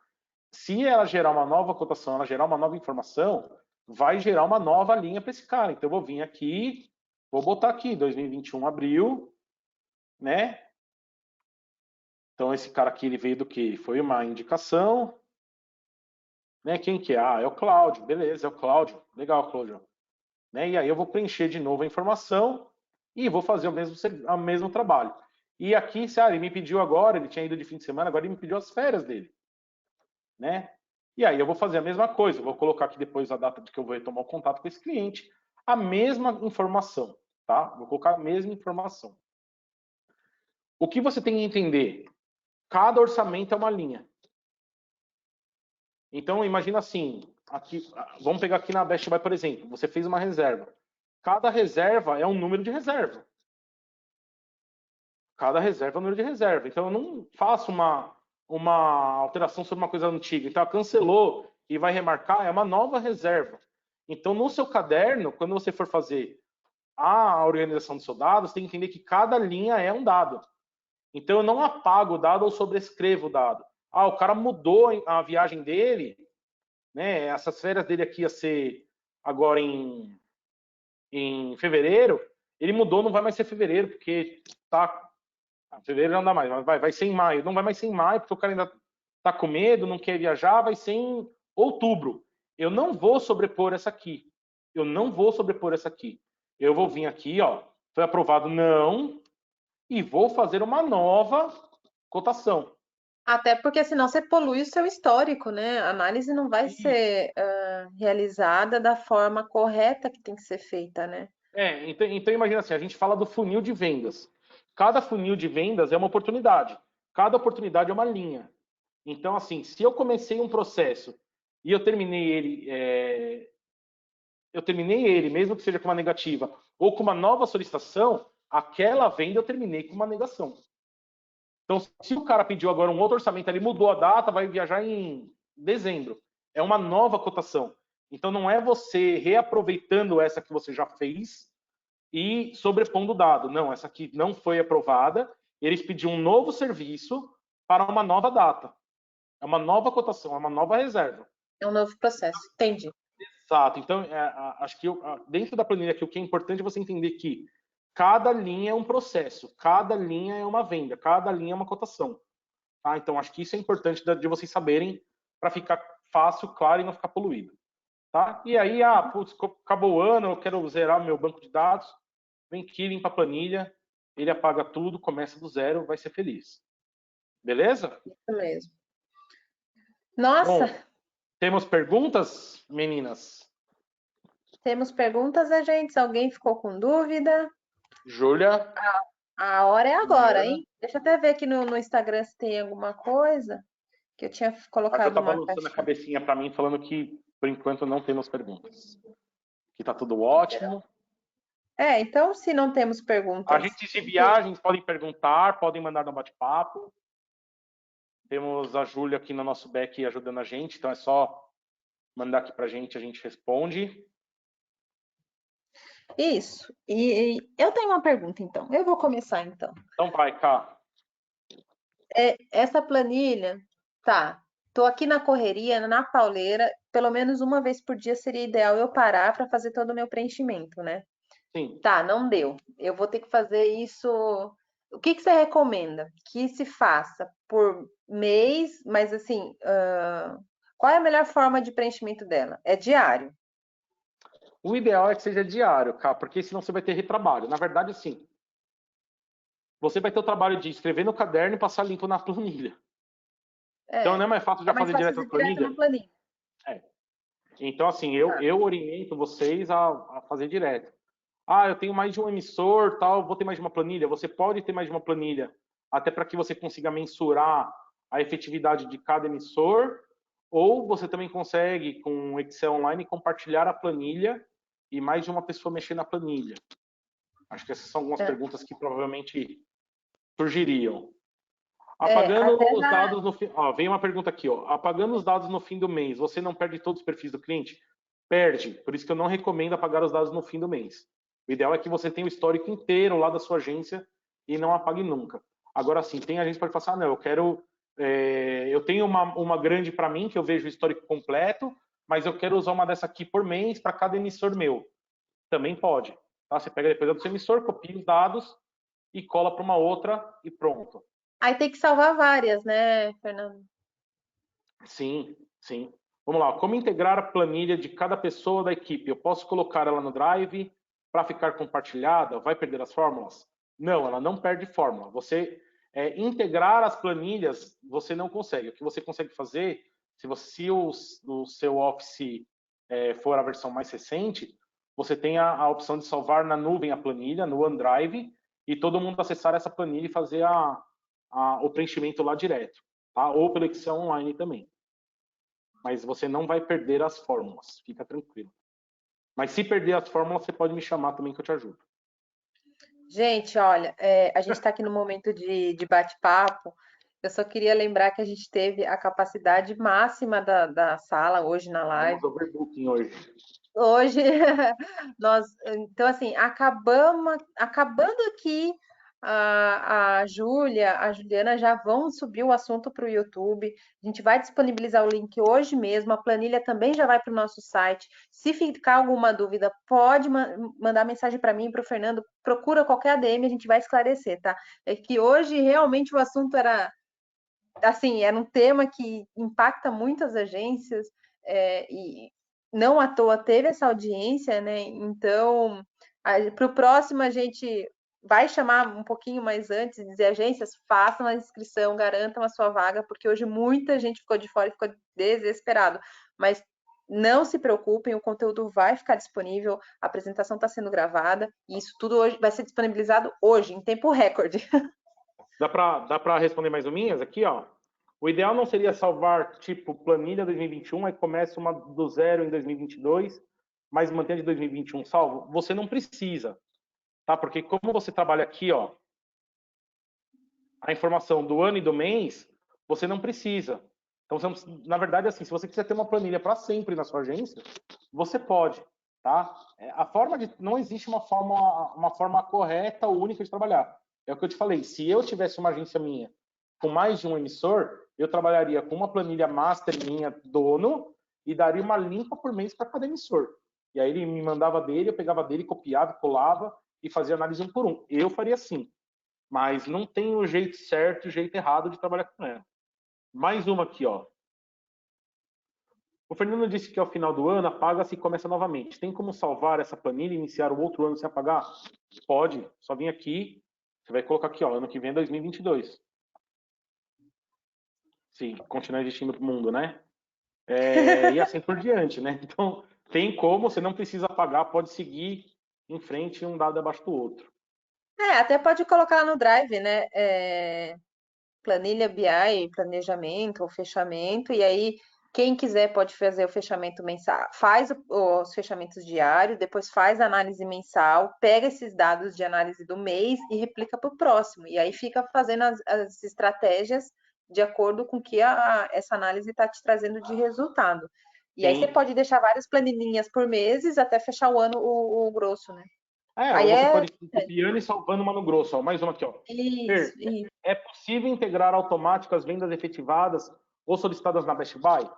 se ela gerar uma nova cotação, ela gerar uma nova informação, vai gerar uma nova linha para esse cara. Então eu vou vir aqui, vou botar aqui 2021 abril, né? Então esse cara aqui ele veio do que? Foi uma indicação, né? Quem que é? Ah, é o Cláudio. Beleza, é o Cláudio. Legal, Cláudio. Né? E aí eu vou preencher de novo a informação e vou fazer o mesmo trabalho. E aqui, se ele me pediu agora, ele tinha ido de fim de semana, agora ele me pediu as férias dele, né? E aí eu vou fazer a mesma coisa, vou colocar aqui depois a data de que eu vou retomar o contato com esse cliente, a mesma informação, tá? Vou colocar a mesma informação. O que você tem que entender? Cada orçamento é uma linha. Então imagina assim, aqui, vamos pegar aqui na Best Buy, por exemplo, você fez uma reserva. Cada reserva é um número de reserva. Cada reserva é um número de reserva. Então eu não faço uma alteração sobre uma coisa antiga. Então ela cancelou e vai remarcar, é uma nova reserva. Então no seu caderno, quando você for fazer a organização dos seus dados, tem que entender que cada linha é um dado. Então eu não apago o dado ou sobrescrevo o dado. Ah, o cara mudou a viagem dele, né? Essas férias dele aqui ia ser agora em fevereiro, ele mudou, não vai mais ser fevereiro, porque tá fevereiro não dá mais, vai ser em maio. Não vai mais ser em maio, porque o cara ainda tá com medo, não quer viajar, vai ser em outubro. Eu não vou sobrepor essa aqui. Eu não vou sobrepor essa aqui. Eu vou vir aqui, ó, foi aprovado não, e vou fazer uma nova cotação. Até porque senão você polui o seu histórico, né? A análise não vai E, ser realizada da forma correta que tem que ser feita, né? então imagina assim, a gente fala do funil de vendas. Cada funil de vendas é uma oportunidade. Cada oportunidade é uma linha. Então, assim, se eu comecei um processo e eu terminei ele, mesmo que seja com uma negativa, ou com uma nova solicitação, aquela venda eu terminei com uma negação. Então, se o cara pediu agora um outro orçamento, ele mudou a data, vai viajar em dezembro. É uma nova cotação. Então, não é você reaproveitando essa que você já fez e sobrepondo o dado. Não, essa aqui não foi aprovada. Eles pediram um novo serviço para uma nova data. É uma nova cotação, é uma nova reserva. É um novo processo. Entendi. Exato. Então, acho que dentro da planilha aqui, o que é importante é você entender que cada linha é um processo, cada linha é uma venda, cada linha é uma cotação. Tá? Então, acho que isso é importante de vocês saberem para ficar fácil, claro e não ficar poluído. Tá? E aí, putz, acabou o ano, eu quero zerar o meu banco de dados, vem aqui, limpa a planilha, ele apaga tudo, começa do zero, vai ser feliz. Beleza? Isso mesmo. Nossa, Bom, temos perguntas, meninas? temos perguntas, gente? Alguém ficou com dúvida? Júlia, A hora é agora, Juliana. hein? Deixa eu até ver aqui no Instagram se tem alguma coisa que eu tinha A Jo colocado tá uma balançando a caixinha. cabecinha para mim, falando que por enquanto não temos perguntas. Que tá tudo ótimo. Então, se não temos perguntas, Agentes de viagens podem perguntar, podem mandar no bate-papo. Temos a Júlia aqui no nosso back ajudando a gente, então é só mandar aqui pra gente, a gente responde. isso. E eu tenho uma pergunta, então. Eu vou começar, então. Então vai, Cá. Essa planilha, tá. Tô aqui na correria, na pauleira, pelo menos uma vez por dia seria ideal eu parar para fazer todo o meu preenchimento, né? Sim. Tá, não deu. Eu vou ter que fazer isso. O que que você recomenda? Que se faça por mês, mas assim, qual é a melhor forma de preenchimento dela? É diário. O ideal é que seja diário, Cá, porque senão você vai ter retrabalho. Na verdade, sim. Você vai ter o trabalho de escrever no caderno e passar limpo na planilha. Então É, não é mais fácil é já mais fazer fácil direto na fazer direto na planilha? planilha. É. Então, assim, Tá. eu oriento vocês a fazer direto. Eu tenho mais de um emissor, tal, vou ter mais de uma planilha. Você pode ter mais de uma planilha, até para que você consiga mensurar a efetividade de cada emissor, ou você também consegue, com o Excel Online, compartilhar a planilha e mais de uma pessoa mexer na planilha. Acho que essas são algumas É, perguntas que provavelmente surgiriam. Apagando até os na. dados no fim. Vem uma pergunta aqui, ó. Apagando os dados no fim do mês, você não perde todos os perfis do cliente? Perde. Por isso que eu não recomendo apagar os dados no fim do mês. O ideal é que você tenha o histórico inteiro lá da sua agência e não apague nunca. Agora sim, tem agência que pode falar, não, eu quero. Eu tenho uma grande para mim, que eu vejo o histórico completo, mas eu quero usar uma dessa aqui por mês para cada emissor meu. Também pode. Tá? Você pega depois do seu emissor, copia os dados e cola para uma outra e pronto. Aí tem que salvar várias, né, Fernando? Sim, sim. Vamos lá. Como integrar a planilha de cada pessoa da equipe? Eu posso colocar ela no Drive para ficar compartilhada? Vai perder as fórmulas? Não, ela não perde fórmula. Você integrar as planilhas, você não consegue. O que você consegue fazer, se o seu Office for a versão mais recente, você tem a opção de salvar na nuvem a planilha, no OneDrive, e todo mundo acessar essa planilha e fazer o preenchimento lá direto. Tá? Ou pelo Excel online também. Mas você não vai perder as fórmulas, fica tranquilo. Mas se perder as fórmulas, você pode me chamar também que eu te ajudo. Gente, olha, a gente está aqui no momento de bate-papo. Eu só queria lembrar que a gente teve a capacidade máxima da sala hoje na live. Tivemos overbooking hoje. Hoje, então assim, acabando aqui, a Júlia, a Juliana já vão subir o assunto para o YouTube. A gente vai disponibilizar o link hoje mesmo. A planilha também já vai para o nosso site. Se ficar alguma dúvida, pode mandar mensagem para mim e para o Fernando. Procura qualquer ADM, a gente vai esclarecer, tá? É que hoje realmente o assunto era assim, era um tema que impacta muitas agências, e não à toa teve essa audiência, né? Então, para o próximo a gente vai chamar um pouquinho mais antes e dizer, agências, façam a inscrição, garantam a sua vaga, porque hoje muita gente ficou de fora e ficou desesperado. Mas não se preocupem, o conteúdo vai ficar disponível, a apresentação está sendo gravada, e isso tudo hoje vai ser disponibilizado hoje, em tempo recorde. Dá para responder mais minhas aqui, ó. O ideal não seria salvar, tipo, planilha 2021, aí começa uma do zero em 2022, mas mantém a de 2021 salvo? Você não precisa, tá? Porque como você trabalha aqui, ó, a informação do ano e do mês, você não precisa. Então, na verdade, assim, se você quiser ter uma planilha para sempre na sua agência, você pode, tá? A forma de não existe uma forma correta ou única de trabalhar. É o que eu te falei. Se eu tivesse uma agência minha com mais de um emissor, eu trabalharia com uma planilha master minha, dono, e daria uma limpa por mês para cada emissor. E aí ele me mandava dele, eu pegava dele, copiava, colava e fazia análise um por um. Eu faria assim. Mas não tem o jeito certo e o jeito errado de trabalhar com ela. Mais uma aqui, ó. O Fernando disse que ao final do ano apaga-se e começa novamente. Tem como salvar essa planilha e iniciar o outro ano sem apagar? Pode. Só vir aqui. Você vai colocar aqui, ó. Ano que vem é 2022. Sim, continuar existindo no mundo, né? E assim por diante, né? Então, tem como, você não precisa apagar, pode seguir em frente um dado abaixo do outro. Até pode colocar no Drive, né? Planilha BI, planejamento ou fechamento, e aí quem quiser pode fazer o fechamento mensal, faz os fechamentos diários, depois faz a análise mensal, pega esses dados de análise do mês e replica para o próximo, e aí fica fazendo as estratégias de acordo com o que essa análise está te trazendo de resultado. E aí você Sim. pode deixar várias planilhinhas por meses até fechar o ano o grosso, né? Ou Aí você pode ir copiando e salvando uma no grosso. Ó. Mais uma aqui, ó. isso. É possível integrar automático as vendas efetivadas ou solicitadas na Best Buy?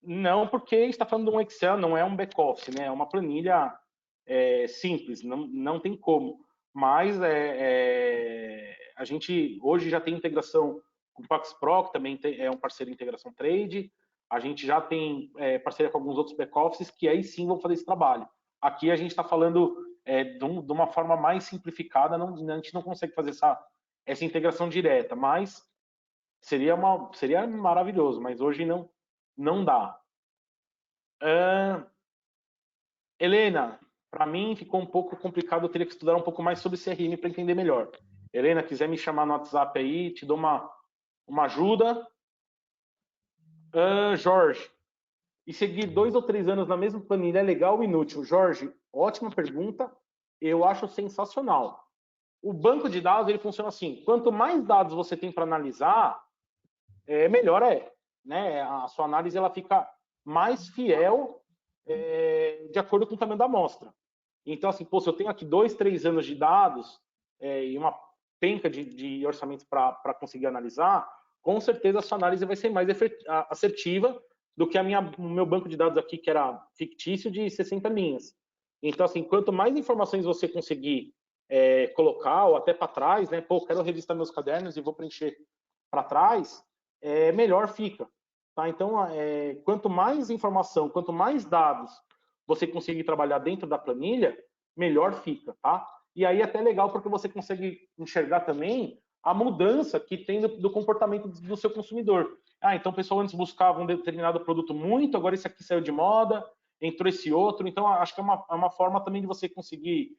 Não, porque está falando de um Excel, não é um back-office, né? É uma planilha simples, não tem como. Mas a gente hoje já tem integração com o Pax Pro, que também é um parceiro de integração trade. A gente já tem parceria com alguns outros back-offices que aí sim vão fazer esse trabalho. Aqui a gente está falando de uma forma mais simplificada, a gente não consegue fazer essa integração direta, mas seria maravilhoso, mas hoje não dá. Helena, para mim ficou um pouco complicado, eu teria que estudar um pouco mais sobre CRM para entender melhor. Helena, quiser me chamar no WhatsApp aí, te dou uma ajuda. Jorge, e seguir 2 ou 3 anos na mesma planilha é legal ou inútil? Jorge, ótima pergunta, eu acho sensacional. O banco de dados ele funciona assim: quanto mais dados você tem para analisar, melhor é, né? A sua análise ela fica mais fiel de acordo com o tamanho da amostra. Então, assim, se eu tenho aqui 2, 3 anos de dados e uma penca de orçamentos para conseguir analisar, com certeza a sua análise vai ser mais assertiva do que o meu banco de dados aqui, que era fictício, de 60 linhas. Então, assim, quanto mais informações você conseguir colocar, ou até para trás, né? Quero revistar meus cadernos e vou preencher para trás, melhor fica. Tá? Então, quanto mais informação, quanto mais dados você conseguir trabalhar dentro da planilha, melhor fica, tá? E aí é até legal porque você consegue enxergar também a mudança que tem do comportamento do seu consumidor. Então o pessoal antes buscava um determinado produto muito, agora esse aqui saiu de moda, entrou esse outro. Então acho que é uma forma também de você conseguir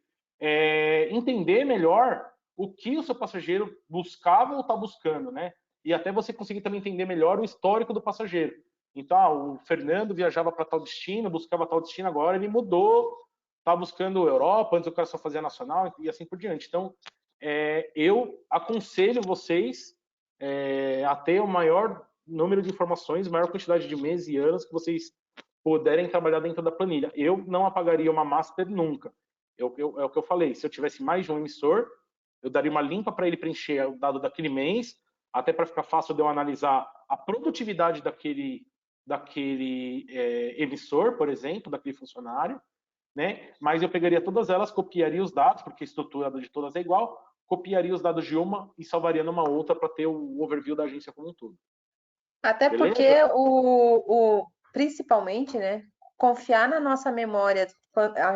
entender melhor o que o seu passageiro buscava ou está buscando, né? E até você conseguir também entender melhor o histórico do passageiro. Então, o Fernando viajava para tal destino, buscava tal destino, agora ele mudou, está buscando Europa, antes o cara só fazia nacional e assim por diante. Então, eu aconselho vocês a ter o maior número de informações, maior quantidade de meses e anos que vocês puderem trabalhar dentro da planilha. Eu não apagaria uma master nunca. É o que eu falei, se eu tivesse mais de um emissor, eu daria uma limpa para ele preencher o dado daquele mês, até para ficar fácil de eu analisar a produtividade daquele emissor, por exemplo, daquele funcionário, né? Mas eu pegaria todas elas, copiaria os dados, porque a estrutura de todas é igual, copiaria os dados de uma e salvaria numa outra para ter o overview da agência como um todo. Até porque Beleza? principalmente, né, confiar na nossa memória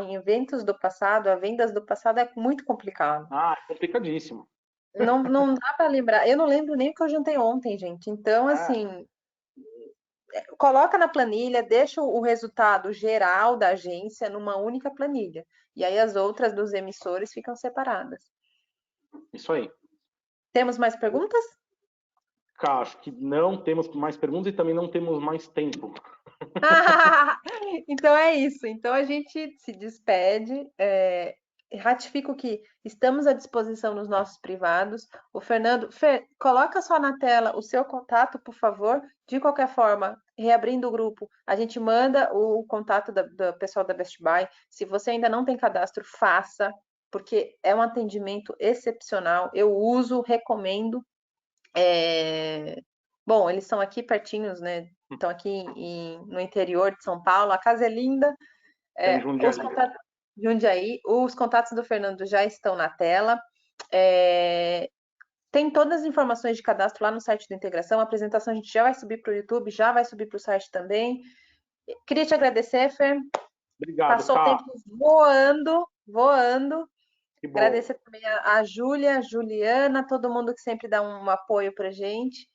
em eventos do passado, a vendas do passado é muito complicado. Ah, é complicadíssimo. Não dá para lembrar. Eu não lembro nem o que eu jantei ontem, gente. Então, É, assim, coloca na planilha, deixa o resultado geral da agência numa única planilha. E aí as outras dos emissores ficam separadas. isso aí. Temos mais perguntas? Cá, acho que não temos mais perguntas e também não temos mais tempo. Então é isso. Então a gente se despede. Ratifico que estamos à disposição nos nossos privados. O Fernando, coloca só na tela o seu contato, por favor. De qualquer forma, reabrindo o grupo, a gente manda o contato do pessoal da Best Buy. Se você ainda não tem cadastro, faça, porque é um atendimento excepcional. Eu uso, recomendo. Bom, eles são aqui pertinhos, né? Estão aqui no interior de São Paulo. A casa é linda. É em Os Jundiaí. contatos de Jundiaí, os contatos do Fernando já estão na tela. É, tem todas as informações de cadastro lá no site da integração. A apresentação a gente já vai subir para o YouTube, já vai subir para o site também. Queria te agradecer, Fer. Obrigado, Passou o Cá. tempo voando, voando. Que bom. Agradecer também a Júlia, a Juliana, todo mundo que sempre dá um apoio para gente.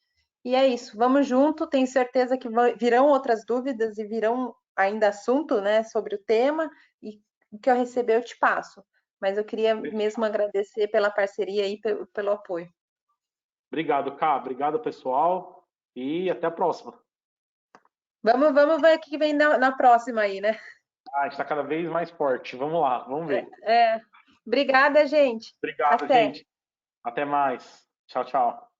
E é isso, vamos junto. Tenho certeza que virão outras dúvidas e virão ainda assunto, né, sobre o tema. E o que eu receber eu te passo. Mas eu queria mesmo agradecer pela parceria e pelo apoio. Obrigado, Cá. Obrigado, pessoal. E até a próxima. Vamos ver o que vem na próxima aí, né? Ah, a gente está cada vez mais forte. Vamos lá, vamos ver. Obrigada, gente. Obrigado, Até. gente. Até mais. Tchau, tchau.